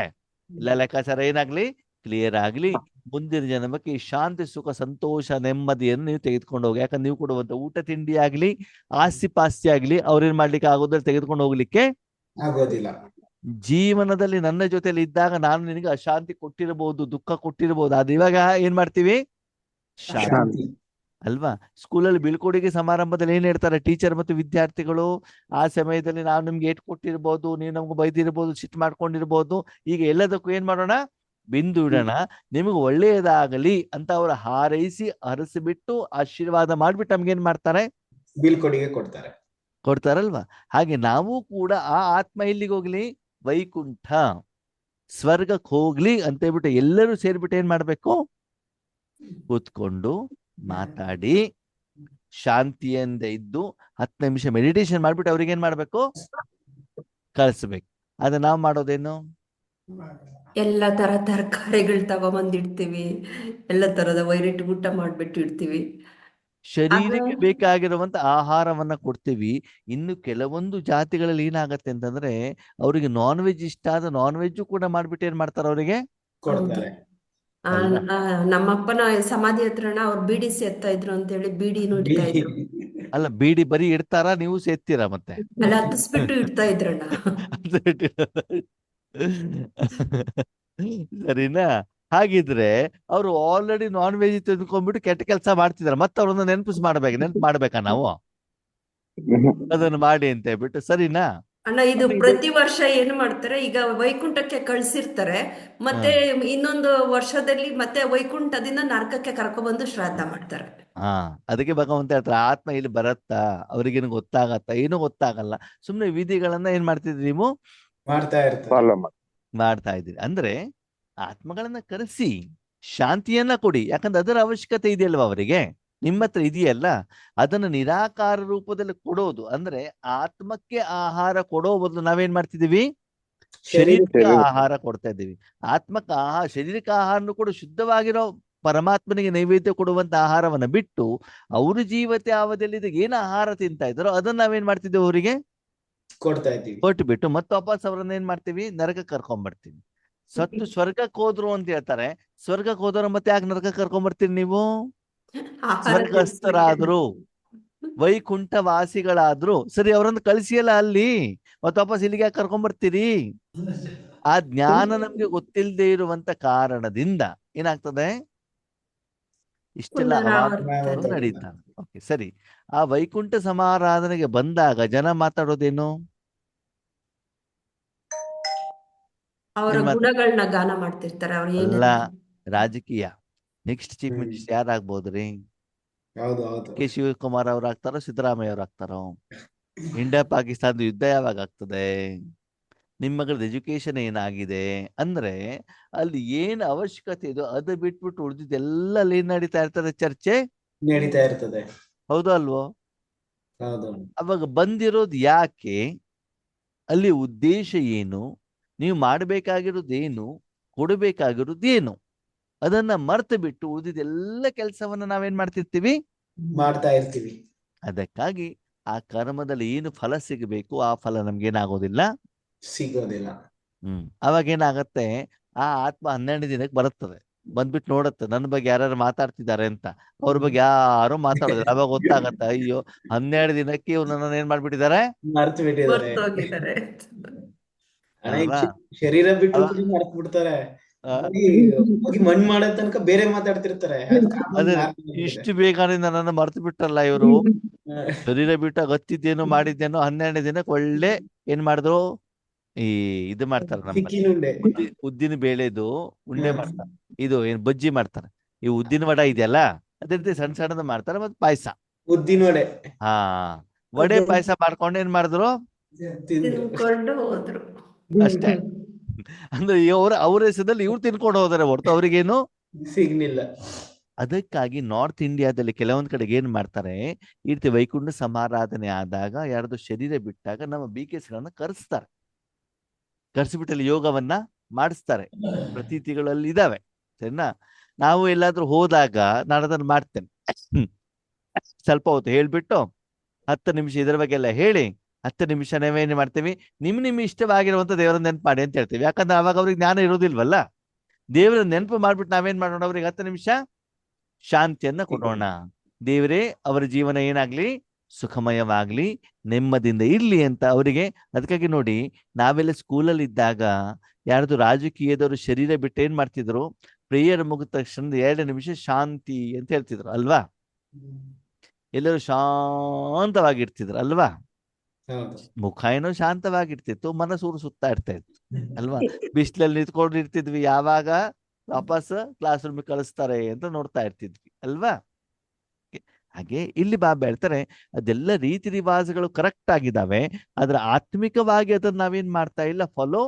ಇಲ್ಲ ಲೆಕ್ಕಾಚಾರ ಏನಾಗ್ಲಿ ಕ್ಲಿಯರ್ ಆಗ್ಲಿ, ಮುಂದಿನ ಜನ್ಮಕ್ಕೆ ಈ ಶಾಂತಿ ಸುಖ ಸಂತೋಷ ನೆಮ್ಮದಿಯನ್ನು ನೀವು ತೆಗೆದುಕೊಂಡು ಹೋಗಿ. ಯಾಕಂದ್ರೆ ನೀವು ಕೊಡುವಂತ ಊಟ ತಿಂಡಿ ಆಗ್ಲಿ, ಆಸ್ತಿ ಪಾಸ್ತಿ ಆಗ್ಲಿ ಅವ್ರೇನ್ ಮಾಡ್ಲಿಕ್ಕೆ ಆಗೋದ್ರೆ ತೆಗೆದುಕೊಂಡು ಹೋಗ್ಲಿಕ್ಕೆ ಆಗೋದಿಲ್ಲ. ಜೀವನದಲ್ಲಿ ನನ್ನ ಜೊತೆಲಿ ಇದ್ದಾಗ ನಾನು ನಿನಗೆ ಅಶಾಂತಿ ಕೊಟ್ಟಿರಬಹುದು, ದುಃಖ ಕೊಟ್ಟಿರಬಹುದು. ಅದು ಇವಾಗ ಏನ್ ಮಾಡ್ತೀವಿ? ಶಾಂತಿ ಶಾಂತಿ. ಅಲ್ವಾ? ಸ್ಕೂಲಲ್ಲಿ ಬೀಳ್ಕೊಡುಗೆ ಸಮಾರಂಭದಲ್ಲಿ ಏನ್ ಹೇಳ್ತಾರೆ ಟೀಚರ್ ಮತ್ತು ವಿದ್ಯಾರ್ಥಿಗಳು? ಆ ಸಮಯದಲ್ಲಿ ನಾವು ನಿಮ್ಗೆ ಏಟ್ ಕೊಟ್ಟಿರ್ಬೋದು, ನೀವು ನಮ್ಗೆ ಬೈದಿರ್ಬೋದು, ಸಿಟ್ಟು ಮಾಡ್ಕೊಂಡಿರ್ಬೋದು. ಈಗ ಎಲ್ಲದಕ್ಕೂ ಏನ್ ಮಾಡೋಣ? ಬಿಂದು ಇಡೋಣ. ನಿಮಗೆ ಒಳ್ಳೆಯದಾಗಲಿ ಅಂತ ಅವ್ರ ಹಾರೈಸಿ ಹರಸಿಬಿಟ್ಟು ಆಶೀರ್ವಾದ ಮಾಡ್ಬಿಟ್ಟು ನಮ್ಗೆ ಏನ್ ಮಾಡ್ತಾರೆ? ಬೀಳ್ಕೊಡುಗೆ ಕೊಡ್ತಾರಲ್ವಾ? ಹಾಗೆ ನಾವು ಕೂಡ ಆ ಆತ್ಮ ಎಲ್ಲಿಗೆ ಹೋಗ್ಲಿ? ವೈಕುಂಠ ಸ್ವರ್ಗಕ್ಕೆ ಹೋಗ್ಲಿ ಅಂತ ಹೇಳ್ಬಿಟ್ಟು ಎಲ್ಲರೂ ಸೇರ್ಬಿಟ್ಟು ಏನ್ ಮಾಡ್ಬೇಕು? ಕೂತ್ಕೊಂಡು ಮಾತಾಡಿ ಶಾಂತಿಯಿಂದ ಇದ್ದು 10 ನಿಮಿಷ ಮೆಡಿಟೇಷನ್ ಮಾಡ್ಬಿಟ್ಟು ಅವ್ರಿಗೆ ಏನ್ ಮಾಡ್ಬೇಕು? ಕಳಿಸ್ಬೇಕು. ಅದ ನಾವು ಮಾಡೋದೇನು? ಎಲ್ಲ ತರ ತರಕಾರಿಗಳು ತಗೊಂಬಂದಿಡ್ತೀವಿ, ಎಲ್ಲ ತರದ ವೈರೈಟಿ ಊಟ ಮಾಡ್ಬಿಟ್ಟು ಇಡ್ತೀವಿ. ಶರೀರಕ್ಕೆ ಬೇಕಾಗಿರುವಂತ ಆಹಾರವನ್ನ ಕೊಡ್ತೀವಿ. ಇನ್ನು ಕೆಲವೊಂದು ಜಾತಿಗಳಲ್ಲಿ ಏನಾಗತ್ತೆ ಅಂತಂದ್ರೆ ಅವರಿಗೆ ನಾನ್ ವೆಜ್ ಇಷ್ಟ ಆದ ನಾನ್ ವೆಜ್ ಕೂಡ ಮಾಡ್ಬಿಟ್ಟು ಏನ್ ಮಾಡ್ತಾರೆ? ಅವರಿಗೆ ಕೊಡ್ತಾರೆ. ನಮ್ಮಪ್ಪನ ಸಮಾಧಿ ಹತ್ರನ ಅವ್ರು ಬೀಡಿ ಸೇರ್ತಾ ಇದ್ರು ಅಂತ ಹೇಳಿ ಬೀಡಿನೂ ಇಡ್ತಾ ಇದ್ರು. ಅಲ್ಲ, ಬೀಡಿ ಬರೀ ಇಡ್ತಾರ, ನೀವು ಸೇರ್ತೀರಾ ಮತ್ತೆ? ಅಲ್ಲ, ಹತ್ತಿಸ್ಬಿಟ್ಟು ಇಡ್ತಾ ಇದ್ರಣ್ಣ. ಸರಿನಾ? ಹಾಗಿದ್ರೆ ಅವರು ಆಲ್ರೆಡಿ ನಾನ್ ವೆಜ್ ತಿಂದ್ಕೊಂಡ್ಬಿಟ್ಟು ಕೆಟ್ಟ ಕೆಲಸ ಮಾಡ್ತಿದಾರೆ. ಮತ್ತೆ ಅವ್ರನ್ನ ನೆನಪು ಮಾಡ್ಬೇಕಾ ನಾವು ಅದನ್ನು ಮಾಡಿ ಅಂತ ಹೇಳ್ಬಿಟ್ಟು? ಸರಿನಾ ಅಣ್ಣ, ಇದು ಪ್ರತಿ ವರ್ಷ ಏನು ಮಾಡ್ತಾರೆ, ಈಗ ವೈಕುಂಠಕ್ಕೆ ಕಳ್ಸಿರ್ತಾರೆ, ಮತ್ತೆ ಇನ್ನೊಂದು ವರ್ಷದಲ್ಲಿ ಮತ್ತೆ ವೈಕುಂಠದಿಂದ ನರಕಕ್ಕೆ ಕರ್ಕೊಬಂದು ಶ್ರಾದ್ದ ಮಾಡ್ತಾರೆ. ಅದಕ್ಕೆ ಭಗವಂತ ಹೇಳ್ತಾರೆ ಆತ್ಮ ಇಲ್ಲಿ ಬರತ್ತಾ, ಅವ್ರಿಗೇನು ಗೊತ್ತಾಗತ್ತಾ? ಏನೂ ಗೊತ್ತಾಗಲ್ಲ. ಸುಮ್ನೆ ವಿಧಿಗಳನ್ನ ಏನ್ ಮಾಡ್ತಿದ್ರಿ ನೀವು? ಮಾಡ್ತಾ ಇದ್ದೀರಿ. ಅಂದ್ರೆ ಆತ್ಮಗಳನ್ನ ಕರೆಸಿ ಶಾಂತಿಯನ್ನ ಕೊಡಿ. ಯಾಕಂದ್ರೆ ಅದರ ಅವಶ್ಯಕತೆ ಇದೆಯಲ್ವಾ ಅವರಿಗೆ? ನಿಮ್ಮ ಹತ್ರ ಇದೆಯಲ್ಲ, ಅದನ್ನ ನಿರಾಕಾರ ರೂಪದಲ್ಲಿ ಕೊಡೋದು. ಅಂದ್ರೆ ಆತ್ಮಕ್ಕೆ ಆಹಾರ ಕೊಡೋ ಬದಲು ನಾವೇನ್ ಮಾಡ್ತಿದೀವಿ? ಶರೀರಕ್ಕೆ ಆಹಾರ ಕೊಡ್ತಾ ಇದ್ದೀವಿ. ಆತ್ಮಕ್ಕೆ ಶರೀರಕ್ಕೆ ಆಹಾರನು ಕೂಡ ಶುದ್ಧವಾಗಿರೋ ಪರಮಾತ್ಮನಿಗೆ ನೈವೇದ್ಯ ಕೊಡುವಂತ ಆಹಾರವನ್ನ ಬಿಟ್ಟು ಅವರು ಜೀವತೆ ಅವಧಿಯಲ್ಲಿ ಏನು ಆಹಾರ ತಿಂತಾ ಇದ್ದಾರೋ ಅದನ್ನ ನಾವೇನ್ ಮಾಡ್ತಿದ್ದೇವೆ? ಅವರಿಗೆ ಕೊಡ್ತಾ ಇದ್ದೀವಿ. ಕೊಟ್ಬಿಟ್ಟು ಮತ್ತೆ ವಾಪಸ್ ಅವ್ರನ್ನ ಏನ್ ಮಾಡ್ತೀವಿ? ನರಕಕ್ಕೆ ಕರ್ಕೊಂಡ್ಬರ್ತೀವಿ. ಸತ್ತು ಸ್ವರ್ಗಕ್ಕೆ ಹೋದ್ರು ಅಂತ ಹೇಳ್ತಾರೆ. ಸ್ವರ್ಗಕ್ಕೆ ಹೋದವ್ರ ಮತ್ತೆ ಯಾಕೆ ನರಕಕ್ಕೆ ಕರ್ಕೊಂಡ್ಬರ್ತೀರಿ ನೀವು? ಸ್ವರ್ಗಸ್ಥರಾದ್ರು, ವೈಕುಂಠ ವಾಸಿಗಳಾದ್ರು ಸರಿ, ಅವರನ್ನು ಕಳಿಸಿಯಲ್ಲ ಅಲ್ಲಿ, ಮತ್ತೆ ವಾಪಸ್ ಇಲ್ಲಿಗೆ ಯಾಕೆ ಕರ್ಕೊಂಡ್ಬರ್ತೀರಿ? ಆ ಜ್ಞಾನ ನಮ್ಗೆ ಗೊತ್ತಿಲ್ಲದೆ ಇರುವಂತ ಕಾರಣದಿಂದ ಏನಾಗ್ತದೆ? ಇಷ್ಟೆಲ್ಲ ಅವಾಂತರಗಳು ನಡೀತಾವೆ. ಓಕೆ, ಸರಿ. ಆ ವೈಕುಂಠ ಸಮಾರಾಧನೆಗೆ ಬಂದಾಗ ಜನ ಮಾತಾಡೋದೇನು? ಅವರ ಗುಣಗಳನ್ನ ಗಾನ ಮಾಡ್ತಿರ್ತಾರೆ. ಅವ್ರು ಅಲ್ಲ, ರಾಜಕೀಯ. ನೆಕ್ಸ್ಟ್ ಚೀಫ್ ಮಿನಿಸ್ಟರ್ ಯಾರಾಗ್ಬೋದ್ರಿ? ಕೆ ಶಿವಕುಮಾರ್ ಅವ್ರು ಆಗ್ತಾರೋ, ಸಿದ್ದರಾಮಯ್ಯ ಅವ್ರು ಆಗ್ತಾರೋ? ಇಂಡಿಯಾ ಪಾಕಿಸ್ತಾನದ ಯುದ್ಧ ಯಾವಾಗ ಆಗ್ತದೆ? ನಿಮ್ಮ ಮಗಳದ ಎಜುಕೇಶನ್ ಏನಾಗಿದೆ? ಅಂದ್ರೆ ಅಲ್ಲಿ ಏನ್ ಅವಶ್ಯಕತೆ ಇದೋ ಅದು ಬಿಟ್ಬಿಟ್ಟು ಉಳಿದಿದ್ದೆಲ್ಲ ಅಲ್ಲಿ ಏನ್ ನಡೀತಾ ಇರ್ತದೆ? ಚರ್ಚೆ ನಡೀತಾ ಇರ್ತದೆ. ಹೌದು ಅಲ್ವೋ? ಹೌದು. ಅವಾಗ ಬಂದಿರೋದು ಯಾಕೆ? ಅಲ್ಲಿ ಉದ್ದೇಶ ಏನು? ನೀವು ಮಾಡಬೇಕಾಗಿರೋದೇನು? ಕೊಡಬೇಕಾಗಿರೋದೇನು? ಅದನ್ನ ಮರ್ತು ಬಿಟ್ಟು ಉಳಿದಿದ್ದೆಲ್ಲ ಕೆಲಸವನ್ನ ನಾವೇನ್ ಮಾಡ್ತಿರ್ತೀವಿ? ಮಾಡ್ತಾ ಇರ್ತೀವಿ. ಅದಕ್ಕಾಗಿ ಆ ಕರ್ಮದಲ್ಲಿ ಏನು ಫಲ ಸಿಗಬೇಕು ಆ ಫಲ ನಮ್ಗೇನಾಗೋದಿಲ್ಲ, ಸಿಗೋದಿಲ್ಲ. ಅವಾಗ ಏನಾಗತ್ತೆ? ಆ ಆತ್ಮ 12 ದಿನಕ್ಕೆ ಬರುತ್ತದೆ. ಬಂದ್ಬಿಟ್ಟು ನೋಡತ್ತೆ ನನ್ನ ಬಗ್ಗೆ ಯಾರು ಮಾತಾಡ್ತಿದ್ದಾರೆ ಅಂತ. ಅವ್ರ ಬಗ್ಗೆ ಯಾರು ಮಾತಾಡೋದಿಲ್ಲ. ಅವಾಗ ಗೊತ್ತಾಗತ್ತೆ, ಅಯ್ಯೋ 12 ದಿನಕ್ಕೆ ಇವ್ರು ನನ್ನ ಏನ್ ಮಾಡ್ಬಿಟ್ಟಿದ್ದಾರೆ? ಮರ್ತು ಬಿಟ್ಟಿದ್ದಾರೆ. ಶರೀರ ಬಿಟ್ಟು ಮರ್ತು ಬಿಡ್ತಾರೆ. ಹೋಗಿ ಮಣ್ಣು ಮಾಡೋ ತನಕ ಬೇರೆ ಮಾತಾಡ್ತಿರ್ತಾರೆ. ಅದೇ ಇಷ್ಟು ಬೇಗನೆ ನನ್ನನ್ನು ಮರ್ತು ಬಿಟ್ರಲ್ಲ ಇವರು. ಶರೀರ ಬಿಟ್ಟಾಗ ಹತ್ತಿದ್ದೇನೋ ಮಾಡಿದ್ದೇನೋ 12 ದಿನಕ್ಕೆ ಒಳ್ಳೆ ಏನ್ ಮಾಡಿದ್ರು? ಈ ಇದು ಮಾಡ್ತಾರೆ ನಮ್ಮಲ್ಲಿ, ಚಿಕ್ಕಿನ ಉಂಡೆ. ಉದ್ದಿನ ಬೇಳೆದು ಉಂಡೆ ಹಾ. ಮಾಡ್ತಾರೆ. ಇದು ಏನ್ ಬಜ್ಜಿ ಮಾಡ್ತಾರೆ. ಈ ಉದ್ದಿನ ವಡ ಇದೆಯಲ್ಲ, ಅದೇ ರೀತಿ ಸಣ್ಣ ಸಣ್ಣದ ಮಾಡ್ತಾರೆ. ಮತ್ತೆ ಪಾಯಸ, ಉದ್ದಿನ ವಡೆ ಹಾ, ವಡೆ ಪಾಯಸ ಮಾಡ್ಕೊಂಡು ಏನ್ ಮಾಡಿದ್ರು ತಿಂದ್ರು. ತಿನ್ಕೊಂಡು ಹೋದ್ರು. ಅಷ್ಟೇ. ಅಂದ್ರೆ ಅವ್ರ ಹೆಸರಲ್ಲಿ ಇವ್ರು ತಿನ್ಕೊಂಡು ಹೋದಾರೆ ಹೊರತು ಅವ್ರಿಗೇನು. ಸಿಗ್ಲಿಲ್ಲ. ಅದಕ್ಕಾಗಿ ನಾರ್ತ್ ಇಂಡಿಯಾದಲ್ಲಿ ಕೆಲವೊಂದ್ ಕಡೆಗೆ ಏನ್ ಮಾಡ್ತಾರೆ, ಈ ರೀತಿ ವೈಕುಂಠ ಸಮಾರಾಧನೆ ಆದಾಗ ಯಾರ್ದು ಶರೀರ ಬಿಟ್ಟಾಗ ನಮ್ಮ BKSಗಳನ್ನ ಕರೆಸ್ತಾರೆ. ಕರೆಸಿಬಿಟ್ಟು ಅಲ್ಲಿ ಯೋಗವನ್ನ ಮಾಡಿಸ್ತಾರೆ. ಪ್ರತೀತಿಗಳಲ್ಲಿ ಇದಾವೆ. ಸರಿನಾ? ನಾವು ಎಲ್ಲಾದ್ರೂ ಹೋದಾಗ ನಾನು ಅದನ್ನ ಮಾಡ್ತೇನೆ. ಸ್ವಲ್ಪ ಹೊತ್ತು ಹೇಳ್ಬಿಟ್ಟು 10 ನಿಮಿಷ ಇದರ ಬಗ್ಗೆ ಎಲ್ಲ ಹೇಳಿ 10 ನಿಮಿಷ ನಾವೇನು ಮಾಡ್ತೀವಿ, ನಿಮ್ ಇಷ್ಟವಾಗಿರುವಂತ ದೇವರ ನೆನಪು ಮಾಡಿ ಅಂತ ಹೇಳ್ತೀವಿ. ಯಾಕಂದ್ರೆ ಅವಾಗ ಅವ್ರಿಗೆ ಜ್ಞಾನ ಇರೋದಿಲ್ವಲ್ಲ. ದೇವರ ನೆನಪು ಮಾಡ್ಬಿಟ್ಟು ನಾವೇನ್ ಮಾಡೋಣ, ಅವ್ರಿಗೆ 10 ನಿಮಿಷ ಶಾಂತಿಯನ್ನ ಕೊಡೋಣ. ದೇವರೇ ಅವರ ಜೀವನ ಏನಾಗ್ಲಿ, ಸುಖಮಯವಾಗ್ಲಿ, ನೆಮ್ಮದಿಯಿಂದ ಇರ್ಲಿ ಅಂತ ಅವರಿಗೆ. ಅದಕ್ಕಾಗಿ ನೋಡಿ, ನಾವೆಲ್ಲ ಸ್ಕೂಲಲ್ಲಿ ಇದ್ದಾಗ ಯಾರ್ದು ರಾಜಕೀಯದವರು ಶರೀರ ಬಿಟ್ಟು ಏನ್ ಮಾಡ್ತಿದ್ರು, ಪ್ರೇಯರ್ ಮುಗಿದ ತಕ್ಷಣ 2 ನಿಮಿಷ ಶಾಂತಿ ಅಂತ ಹೇಳ್ತಿದ್ರು ಅಲ್ವಾ. ಎಲ್ಲರೂ ಶಾಂತವಾಗಿರ್ತಿದ್ರು ಅಲ್ವಾ. ಹೌದು. ಮುಖ ಏನೋ ಶಾಂತವಾಗಿರ್ತಿತ್ತು, ಮನಸ್ಸೂರು ಸುತ್ತಾ ಇರ್ತಾ ಇತ್ತು ಅಲ್ವಾ. ಬಿಸಿಲಲ್ಲಿ ನಿಂತ್ಕೊಂಡು ಇರ್ತಿದ್ವಿ, ಯಾವಾಗ ವಾಪಸ್ ಕ್ಲಾಸ್ ರೂಮ್ ಕಳಿಸ್ತಾರೆ ಅಂತ ನೋಡ್ತಾ ಇರ್ತಿದ್ವಿ ಅಲ್ವಾ. ಹಾಗೆ ಇಲ್ಲಿ ಬಾಬಾ ಹೇಳ್ತಾರೆ, ಅದೆಲ್ಲ ರೀತಿ ರಿವಾಜಗಳು ಕರೆಕ್ಟ್ ಆಗಿದಾವೆ, ಆದ್ರೆ ಆತ್ಮಿಕವಾಗಿ ಅದನ್ನ ನಾವೇನ್ ಮಾಡ್ತಾ ಇಲ್ಲ, ಫಾಲೋ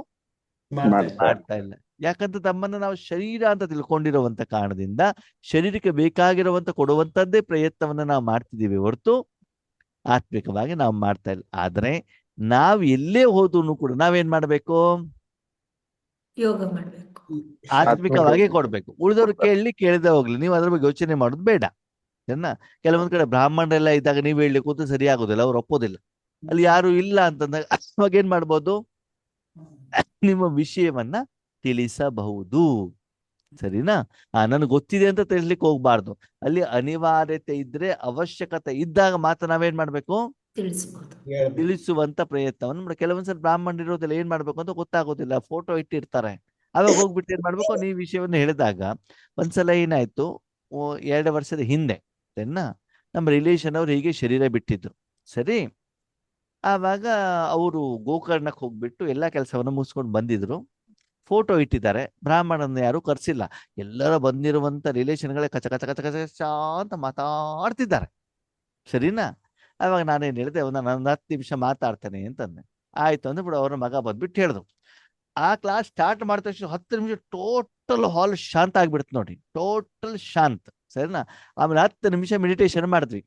ಮಾಡ್ತಾ ಇಲ್ಲ. ಯಾಕಂದ್ರೆ ತಮ್ಮನ್ನ ನಾವು ಶರೀರ ಅಂತ ತಿಳ್ಕೊಂಡಿರುವಂತ ಕಾರಣದಿಂದ ಶರೀರಕ್ಕೆ ಬೇಕಾಗಿರುವಂತ ಕೊಡುವಂತದ್ದೇ ಪ್ರಯತ್ನವನ್ನ ನಾವು ಮಾಡ್ತಿದೀವಿ ಹೊರತು ಆತ್ಮಿಕವಾಗಿ ನಾವು ಮಾಡ್ತಾ ಇಲ್ಲ. ಆದ್ರೆ ನಾವ್ ಎಲ್ಲೇ ಹೋದ್ರು ಕೂಡ ನಾವೇನ್ ಮಾಡ್ಬೇಕು, ಯೋಗ ಮಾಡ್ಬೇಕು. ಆತ್ಮಿಕವಾಗಿ ಕೊಡ್ಬೇಕು. ಉಳಿದವ್ರು ಕೇಳದೆ ಹೋಗ್ಲಿ, ನೀವು ಅದ್ರ ಬಗ್ಗೆ ಯೋಚನೆ ಮಾಡೋದು ಬೇಡ. ಕೆಲವೊಂದ್ ಕಡೆ ಬ್ರಾಹ್ಮಣರೆಲ್ಲ ಇದ್ದಾಗ ನೀವ್ ಹೇಳಿ ಕೂತು ಸರಿ ಆಗೋದಿಲ್ಲ, ಅವ್ರು ಒಪ್ಪೋದಿಲ್ಲ. ಅಲ್ಲಿ ಯಾರು ಇಲ್ಲ ಅಂತಂದಾಗ ಅವಾಗ ಏನ್ ಮಾಡ್ಬೋದು, ನಿಮ್ಮ ವಿಷಯವನ್ನ ತಿಳಿಸಬಹುದು. ಸರಿನಾ? ನನಗೆ ಗೊತ್ತಿದೆ ಅಂತ ತಿಳಿಸ್ಲಿಕ್ಕೆ ಹೋಗ್ಬಾರ್ದು. ಅಲ್ಲಿ ಅನಿವಾರ್ಯತೆ ಇದ್ರೆ, ಅವಶ್ಯಕತೆ ಇದ್ದಾಗ ಮಾತ್ರ ನಾವೇನ್ ಮಾಡ್ಬೇಕು, ತಿಳಿಸ್ಬೋದು. ತಿಳಿಸುವಂತ ಪ್ರಯತ್ನವನ್ನು ಮಾಡಿ. ಕೆಲವೊಂದ್ಸಲ ಬ್ರಾಹ್ಮಣ ಇರೋದಿಲ್ಲ, ಏನ್ ಮಾಡ್ಬೇಕು ಅಂತ ಗೊತ್ತಾಗೋದಿಲ್ಲ, ಫೋಟೋ ಇಟ್ಟಿರ್ತಾರೆ. ಅವಾಗ ಹೋಗ್ಬಿಟ್ಟು ಏನ್ ಮಾಡ್ಬೇಕು, ನೀವು ವಿಷಯವನ್ನು ಹೇಳಿದಾಗ. ಒಂದ್ಸಲ ಏನಾಯ್ತು, 2 ವರ್ಷದ ಹಿಂದೆ ನಮ್ಮ ರಿಲೇಷನ್ ಅವ್ರು ಹೀಗೆ ಶರೀರ ಬಿಟ್ಟಿದ್ರು. ಸರಿ, ಆವಾಗ ಅವರು ಗೋಕರ್ಣಕ್ಕೆ ಹೋಗ್ಬಿಟ್ಟು ಎಲ್ಲಾ ಕೆಲಸವನ್ನ ಮುಗಿಸ್ಕೊಂಡು ಬಂದಿದ್ರು. ಫೋಟೋ ಇಟ್ಟಿದ್ದಾರೆ, ಬ್ರಾಹ್ಮಣನ ಯಾರು ಕರ್ಸಿಲ್ಲ. ಎಲ್ಲರ ಬಂದಿರುವಂತ ರಿಲೇಷನ್ಗಳೇ ಕಚ ಕಚ ಕಚ ಕಚ ಅಂತ ಮಾತಾಡ್ತಿದ್ದಾರೆ. ಸರಿನಾ? ಅವಾಗ ನಾನೇನ್ ಹೇಳಿದೆ, ನಾನು 10 ನಿಮಿಷ ಮಾತಾಡ್ತೇನೆ ಅಂತಂದೆ. ಆಯ್ತು ಅಂದ್ಬಿಡು. ಅವ್ರ ಮಗ ಬಂದ್ಬಿಟ್ಟು ಹೇಳಿದ್ರು. ಆ ಕ್ಲಾಸ್ ಸ್ಟಾರ್ಟ್ ಮಾಡಿದ ತಕ್ಷಣ 10 ನಿಮಿಷ ಟೋಟಲ್ ಹಾಲ್ ಶಾಂತ ಆಗ್ಬಿಡ್ತು ನೋಡಿ, ಟೋಟಲ್ ಶಾಂತ. ಸರಿನಾ? ಆಮೇಲೆ 10 ನಿಮಿಷ ಮೆಡಿಟೇಷನ್ ಮಾಡಿದ್ವಿ.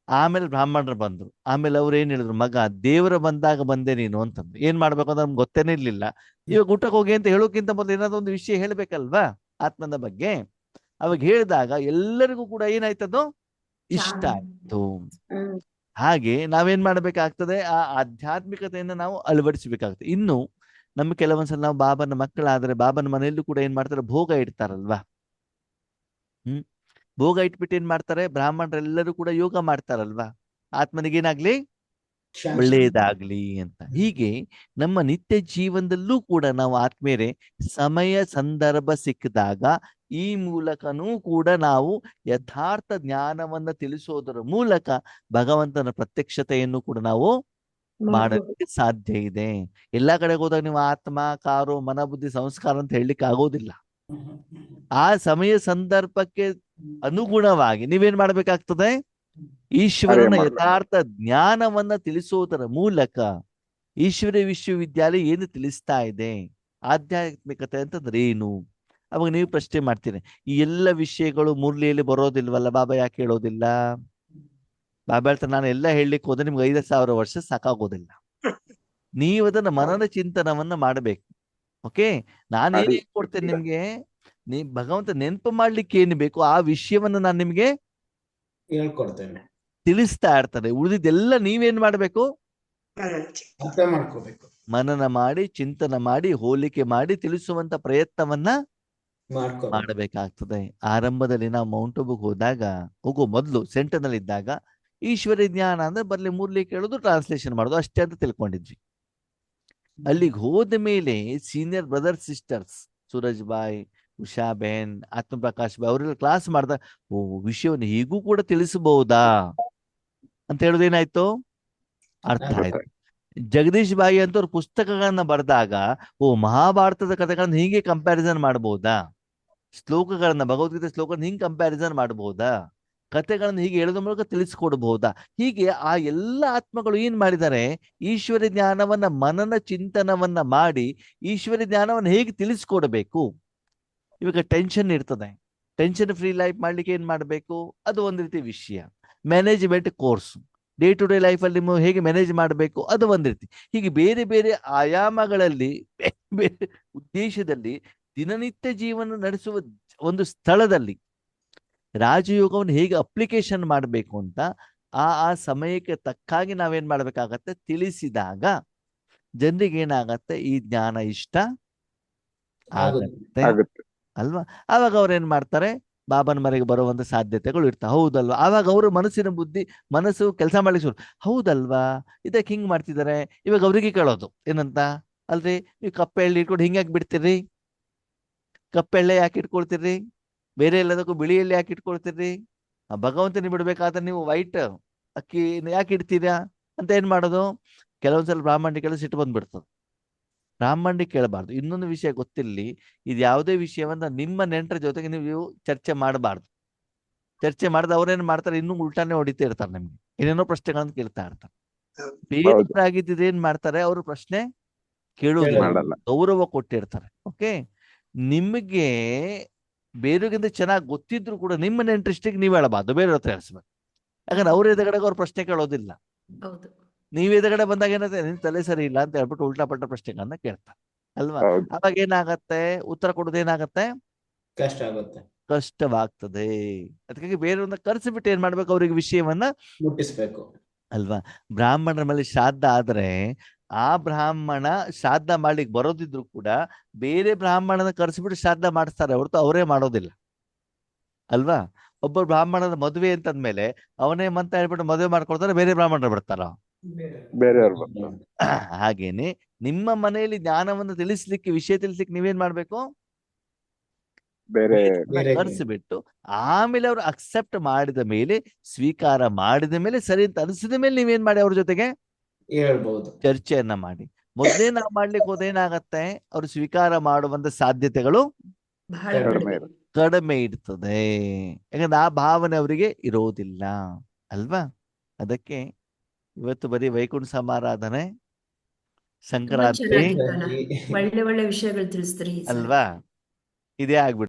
ಆಮೇಲೆ ಬ್ರಾಹ್ಮಣರು ಬಂದ್ರು. ಆಮೇಲೆ ಅವ್ರು ಏನ್ ಹೇಳಿದ್ರು, ಮಗ ದೇವರ ಬಂದಾಗ ಬಂದೆ ನೀನು ಅಂತಂದ್ರು. ಏನ್ ಮಾಡ್ಬೇಕು ಅಂತ ನಮ್ಗೆ ಗೊತ್ತೇನೇ ಇರ್ಲಿಲ್ಲ. ಇವಾಗ ಊಟಕ್ಕೆ ಹೋಗಿ ಅಂತ ಹೇಳೋಕ್ಕಿಂತ ಮೊದಲು ಏನಾದ್ರು ಒಂದು ವಿಷಯ ಹೇಳ್ಬೇಕಲ್ವಾ ಆತ್ಮದ ಬಗ್ಗೆ. ಅವಾಗ ಹೇಳಿದಾಗ ಎಲ್ಲರಿಗೂ ಕೂಡ ಏನಾಯ್ತದು, ಇಷ್ಟ ಆಯ್ತು. ಹಾಗೆ ನಾವೇನ್ ಮಾಡ್ಬೇಕಾಗ್ತದೆ, ಆ ಆಧ್ಯಾತ್ಮಿಕತೆಯನ್ನ ನಾವು ಅಳವಡಿಸಬೇಕಾಗ್ತದೆ. ಇನ್ನು ನಮ್ಗೆ ಕೆಲವೊಂದ್ಸಲ ನಾವು ಬಾಬನ ಮಕ್ಕಳಾದ್ರೆ ಬಾಬನ ಮನೆಯಲ್ಲೂ ಕೂಡ ಏನ್ ಮಾಡ್ತಾರೆ, ಭೋಗ ಇಡ್ತಾರಲ್ವಾ. ಭೋಗ ಇಟ್ಬಿಟ್ಟು ಏನ್ ಮಾಡ್ತಾರೆ, ಬ್ರಾಹ್ಮಣರೆಲ್ಲರೂ ಕೂಡ ಯೋಗ ಮಾಡ್ತಾರಲ್ವಾ, ಆತ್ಮನಿಗೇನಾಗ್ಲಿ ಒಳ್ಳೆಯದಾಗ್ಲಿ ಅಂತ. ಹೀಗೆ ನಮ್ಮ ನಿತ್ಯ ಜೀವನದಲ್ಲೂ ಕೂಡ ನಾವು ಆತ್ಮೀಯರೇ ಸಮಯ ಸಂದರ್ಭ ಸಿಕ್ಕಿದಾಗ ಈ ಮೂಲಕನೂ ಕೂಡ ನಾವು ಯಥಾರ್ಥ ಜ್ಞಾನವನ್ನ ತಿಳಿಸೋದರ ಮೂಲಕ ಭಗವಂತನ ಪ್ರತ್ಯಕ್ಷತೆಯನ್ನು ಕೂಡ ನಾವು ಮಾಡಲಿಕ್ಕೆ ಸಾಧ್ಯ ಇದೆ. ಎಲ್ಲಾ ಕಡೆಗೆ ಹೋದಾಗ ನೀವು ಆತ್ಮ, ಕಾರು, ಮನ, ಬುದ್ಧಿ, ಸಂಸ್ಕಾರ ಅಂತ ಹೇಳಲಿಕ್ಕೆ ಆಗೋದಿಲ್ಲ. ಆ ಸಮಯ ಸಂದರ್ಭಕ್ಕೆ ಅನುಗುಣವಾಗಿ ನೀವೇನ್ ಮಾಡ್ಬೇಕಾಗ್ತದೆ, ಈಶ್ವರನ ಯಥಾರ್ಥ ಜ್ಞಾನವನ್ನ ತಿಳಿಸೋದರ ಮೂಲಕ ಈಶ್ವರ ವಿಶ್ವವಿದ್ಯಾಲಯ ಏನು ತಿಳಿಸ್ತಾ ಇದೆ, ಆಧ್ಯಾತ್ಮಿಕತೆ ಅಂತಂದ್ರೆ ಏನು. ಅವಾಗ ನೀವು ಪ್ರಶ್ನೆ ಮಾಡ್ತೀರಿ, ಈ ಎಲ್ಲ ವಿಷಯಗಳು ಮುರಳಿಯಲ್ಲಿ ಬರೋದಿಲ್ವಲ್ಲ ಬಾಬಾ, ಯಾಕೆ ಹೇಳೋದಿಲ್ಲ? ಬಾಬಾ ಹೇಳ್ತಾರೆ, ನಾನು ಎಲ್ಲ ಹೇಳಲಿಕ್ಕೆ ಹೋದ್ರೆ ನಿಮ್ಗೆ 5,000 ವರ್ಷ ಸಾಕಾಗೋದಿಲ್ಲ. ನೀವು ಅದನ್ನ ಮನನ ಚಿಂತನವನ್ನ ಮಾಡಬೇಕು. ಓಕೆ, ನಾನು ಏನ್ ಕೊಡ್ತೇನೆ ನಿಮ್ಗೆ, ಭಗವಂತ ನೆನಪು ಮಾಡ್ಲಿಕ್ಕೆ ಏನು ಬೇಕು ಆ ವಿಷಯವನ್ನ ನಾನು ನಿಮ್ಗೆ ಹೇಳ್ಕೊಡ್ತೇನೆ, ತಿಳಿಸ್ತಾ ಇರ್ತಾರೆ. ಉಳಿದಿದ್ದೆಲ್ಲ ನೀವೇನ್ ಮಾಡ್ಬೇಕು, ಅರ್ಥ ಮಾಡ್ಕೋಬೇಕು, ಮನನ ಮಾಡಿ, ಚಿಂತನ ಮಾಡಿ, ಹೋಲಿಕೆ ಮಾಡಿ ತಿಳಿಸುವಂತ ಪ್ರಯತ್ನವನ್ನ ಮಾಡ್ಕೋಬೇಕು. ಮಾಡಬೇಕಾಗ್ತದೆ. ಆರಂಭದಲ್ಲಿ ನಾವು ಮೌಂಟ್ ಆಬುಗೆ ಹೋಗೋ ಮೊದಲು ಸೆಂಟರ್ ನಲ್ಲಿ ಇದ್ದಾಗ ಈಶ್ವರ ಜ್ಞಾನ ಅಂದ್ರೆ ಬರ್ಲಿ ಮುರ್ಲಿ ಕೇಳೋದು, ಟ್ರಾನ್ಸ್ಲೇಷನ್ ಮಾಡೋದು ಅಷ್ಟೇ ಅಂತ ತಿಳ್ಕೊಂಡಿದ್ವಿ. ಅಲ್ಲಿಗೆ ಹೋದ ಮೇಲೆ ಸೀನಿಯರ್ ಬ್ರದರ್ ಸಿಸ್ಟರ್ಸ್ ಸೂರಜ್ ಬಾಯ್, ಉಷಾ ಬೆನ್, ಆತ್ಮಪ್ರಕಾಶ್ ಬಾಯ್ ಅವರೆಲ್ಲ ಕ್ಲಾಸ್ ಮಾಡಿದಾಗ, ಓ ವಿಷಯವನ್ನು ಹೀಗೂ ಕೂಡ ತಿಳಿಸಬಹುದಾ ಅಂತ ಹೇಳೋದೇನಾಯ್ತು, ಅರ್ಥ ಆಯ್ತು. ಜಗದೀಶ್ ಬಾಯಿ ಅಂತವ್ರು ಪುಸ್ತಕಗಳನ್ನ ಬರೆದಾಗ ಮಹಾಭಾರತದ ಕಥೆಗಳನ್ನ ಹೀಗೆ ಕಂಪ್ಯಾರಿಸನ್ ಮಾಡ್ಬೋದಾ, ಶ್ಲೋಕಗಳನ್ನ ಭಗವದ್ಗೀತೆ ಶ್ಲೋಕಗಳನ್ನ ಹಿಂಗೆ ಕಂಪ್ಯಾರಿಸನ್ ಮಾಡ್ಬೋದಾ, ಕಥೆಗಳನ್ನ ಹೀಗೆ ಹೇಳೋದ್ರ ಮೂಲಕ ತಿಳಿಸ್ಕೊಡ್ಬಹುದಾ? ಹೀಗೆ ಆ ಎಲ್ಲ ಆತ್ಮಗಳು ಏನ್ ಮಾಡಿದ್ದಾರೆ, ಈಶ್ವರ ಜ್ಞಾನವನ್ನ ಮನನ ಚಿಂತನವನ್ನ ಮಾಡಿ ಈಶ್ವರ ಜ್ಞಾನವನ್ನ ಹೇಗೆ ತಿಳಿಸ್ಕೊಡ್ಬೇಕು. ಇವಾಗ ಟೆನ್ಷನ್ ಇರ್ತದೆ, ಟೆನ್ಷನ್ ಫ್ರೀ ಲೈಫ್ ಮಾಡ್ಲಿಕ್ಕೆ ಏನ್ ಮಾಡಬೇಕು, ಅದು ಒಂದು ರೀತಿ ವಿಷಯ. Management course, day to day ಲೈಫಲ್ಲಿ ನೀವು ಹೇಗೆ ಮ್ಯಾನೇಜ್ ಮಾಡಬೇಕು, ಅದು ಒಂದು ರೀತಿ. ಹೀಗೆ ಬೇರೆ ಬೇರೆ ಆಯಾಮಗಳಲ್ಲಿ ಬೇರೆ ಉದ್ದೇಶದಲ್ಲಿ ದಿನನಿತ್ಯ ಜೀವನ ನಡೆಸುವ ಒಂದು ಸ್ಥಳದಲ್ಲಿ ರಾಜಯೋಗವನ್ನು ಹೇಗೆ ಅಪ್ಲಿಕೇಶನ್ ಮಾಡಬೇಕು ಅಂತ ಆ ಸಮಯಕ್ಕೆ ತಕ್ಕಾಗಿ ನಾವೇನ್ ಮಾಡ್ಬೇಕಾಗತ್ತೆ, ತಿಳಿಸಿದಾಗ ಜನರಿಗೆ ಏನಾಗತ್ತೆ, ಈ ಜ್ಞಾನ ಇಷ್ಟ ಆಗತ್ತೆ ಅಲ್ವಾ. ಆವಾಗ ಅವ್ರು ಏನ್ ಮಾಡ್ತಾರೆ, ಬಾಬನ ಮನೆಗೆ ಬರುವಂತ ಸಾಧ್ಯತೆಗಳು ಇರ್ತಾವೆ, ಹೌದಲ್ವಾ. ಆವಾಗ ಅವರು ಮನಸ್ಸು ಕೆಲಸ ಮಾಡ್ಲಿಕ್ಕೆ ಶುರು, ಹೌದಲ್ವಾ ಇದಕ್ಕೆ ಹಿಂಗ್ ಮಾಡ್ತಿದ್ದಾರೆ. ಇವಾಗ ಅವ್ರಿಗೆ ಕೇಳೋದು ಏನಂತ, ಅಲ್ರಿ ನೀವು ಕಪ್ಪೆ ಎಳ್ಳಿ ಇಟ್ಕೊಂಡು ಹಿಂಗ್ಯಾಕೆ ಬಿಡ್ತೀರಿ, ಕಪ್ಪೆ ಎಳ್ಳೆ ಯಾಕೆ ಇಟ್ಕೊಳ್ತೀರಿ, ಬೇರೆ ಎಲ್ಲದಕ್ಕೂ ಬಿಳಿ ಎಳ್ಳೆ ಯಾಕೆ ಇಟ್ಕೊಳ್ತೀರಿ, ಭಗವಂತನ ಬಿಡ್ಬೇಕಾದ್ರೆ ನೀವು ವೈಟ್ ಅಕ್ಕಿ ಯಾಕೆ ಇಡ್ತೀರಾ ಅಂತ ಏನ್ ಮಾಡೋದು. ಕೆಲವೊಂದ್ಸಲ ಬ್ರಾಹ್ಮಣಿಗೆಲ್ಲ ಸಿಟ್ಟು ಬಂದ್ಬಿಡ್ತದೆ. ಬ್ರಾಹ್ಮಣಿಗೆ ಕೇಳಬಾರ್ದು. ಇನ್ನೊಂದು ವಿಷಯ ಗೊತ್ತಿರಲಿ, ಇದು ಯಾವುದೇ ವಿಷಯವನ್ನ ನಿಮ್ಮ ನೆಂಟರ ಜೊತೆಗೆ ನೀವು ಚರ್ಚೆ ಮಾಡಬಾರ್ದು. ಚರ್ಚೆ ಮಾಡಿದ ಅವ್ರೇನ್ ಮಾಡ್ತಾರೆ, ಇನ್ನೂ ಉಲ್ಟಾನೇ ಹೊಡಿತಾ ಇರ್ತಾರೆ, ನಿಮ್ಗೆ ಏನೇನೋ ಪ್ರಶ್ನೆಗಳನ್ನ ಕೇಳ್ತಾ ಇರ್ತಾರೆ. ಬೇರೆಯವರಾಗಿದ್ದರೆ ಏನ್ ಮಾಡ್ತಾರೆ, ಅವರು ಪ್ರಶ್ನೆ ಕೇಳೋದಿಲ್ಲ, ಗೌರವ ಕೊಟ್ಟಿರ್ತಾರೆ. ಓಕೆ, ನಿಮಗೆ ಬೇರೆಗಿಂತ ಚೆನ್ನಾಗಿ ಗೊತ್ತಿದ್ರು ಕೂಡ ನಿಮ್ಮ ನೆಂಟ್ರಿಸ್ಟಿಗೆ ನೀವು ಹೇಳಬಾರ್ದು, ಬೇರೆಯವ್ರ ಹತ್ರ ಹೇಳಿಸ್ಬೇಕು. ಯಾಕಂದ್ರೆ ಅವ್ರ ಎದುರುಗಡೆಗೆ ಅವ್ರು ಪ್ರಶ್ನೆ ಕೇಳೋದಿಲ್ಲ. ನೀವ್ ಎದುರುಗಡೆ ಬಂದಾಗ ಏನಾಗುತ್ತೆ, ನಿನ್ ತಲೆ ಸರಿ ಇಲ್ಲ ಅಂತ ಹೇಳ್ಬಿಟ್ಟು ಉಲ್ಟಾ ಪಲ್ಟಾ ಪ್ರಶ್ನೆಗಳನ್ನ ಕೇಳ್ತಾರೆ ಅಲ್ವಾ. ಅವಾಗ ಏನಾಗತ್ತೆ, ಉತ್ತರ ಕೊಡೋದು ಏನಾಗತ್ತೆ, ಕಷ್ಟವಾಗ್ತದೆ. ಅದಕ್ಕಾಗಿ ಬೇರೆಯವ್ರನ್ನ ಕರೆಸಿಬಿಟ್ಟು ಏನ್ ಮಾಡ್ಬೇಕು, ಅವ್ರಿಗೆ ವಿಷಯವನ್ನ ಮುಟ್ಟಿಸ್ಬೇಕು ಅಲ್ವಾ. ಬ್ರಾಹ್ಮಣರ ಮೇಲೆ ಶ್ರಾದ್ದ ಆದ್ರೆ ಆ ಬ್ರಾಹ್ಮಣ ಶ್ರಾದ್ದ ಮಾಡ್ಲಿಕ್ಕೆ ಬರೋದಿದ್ರು ಕೂಡ ಬೇರೆ ಬ್ರಾಹ್ಮಣನ ಕರೆಸಿಬಿಟ್ಟು ಶ್ರಾದ್ದ ಮಾಡಿಸ್ತಾರೆ ಹೊರತು ಅವರೇ ಮಾಡೋದಿಲ್ಲ ಅಲ್ವಾ. ಒಬ್ಬ ಬ್ರಾಹ್ಮಣನ ಮದುವೆ ಅಂತಂದ್ಮೇಲೆ ಅವನೇ ಮಂತ ಹೇಳ್ಬಿಟ್ಟು ಮದುವೆ ಮಾಡ್ಕೊಳ್ತಾರೆ, ಬೇರೆ ಬ್ರಾಹ್ಮಣರು ಬರ್ತಾರ. ಹಾಗೇನೆ ನಿಮ್ಮ ಮನೆಯಲ್ಲಿ ಜ್ಞಾನವನ್ನು ತಿಳಿಸ್ಲಿಕ್ಕೆ, ವಿಷಯ ತಿಳಿಸ್ಲಿಕ್ಕೆ ನೀವೇನ್ ಮಾಡ್ಬೇಕು, ಕರೆಸಿಬಿಟ್ಟು ಆಮೇಲೆ ಅವ್ರು ಅಕ್ಸೆಪ್ಟ್ ಮಾಡಿದ ಮೇಲೆ, ಸ್ವೀಕಾರ ಮಾಡಿದ ಮೇಲೆ, ಸರಿ ಅಂತ ಅನಿಸಿದ ಮೇಲೆ ನೀವೇನ್ ಮಾಡಿ ಅವ್ರ ಜೊತೆಗೆ ಹೇಳ್ಬಹುದು, ಚರ್ಚೆಯನ್ನ ಮಾಡಿ. ಮೊದಲೇ ನಾವು ಮಾಡ್ಲಿಕ್ಕೆ ಹೋದೇನಾಗತ್ತೆ, ಅವ್ರು ಸ್ವೀಕಾರ ಮಾಡುವಂತ ಸಾಧ್ಯತೆಗಳು ಕಡಿಮೆ ಇರ್ತದೆ. ಯಾಕಂದ್ರೆ ಆ ಭಾವನೆ ಅವರಿಗೆ ಇರೋದಿಲ್ಲ ಅಲ್ವಾ. ಅದಕ್ಕೆ ಇವತ್ತು ಬರೀ ವೈಕುಂಠ ಸಮಾರಾಧನೆ, ಸಂಕ್ರಾಂತಿ ಒಳ್ಳೆ ಒಳ್ಳೆ ವಿಷಯಗಳು ತಿಳಿಸ್ತೀರಿ ಅಲ್ವಾ, ಇದೇ ಆಗ್ಬಿಟ್ಟು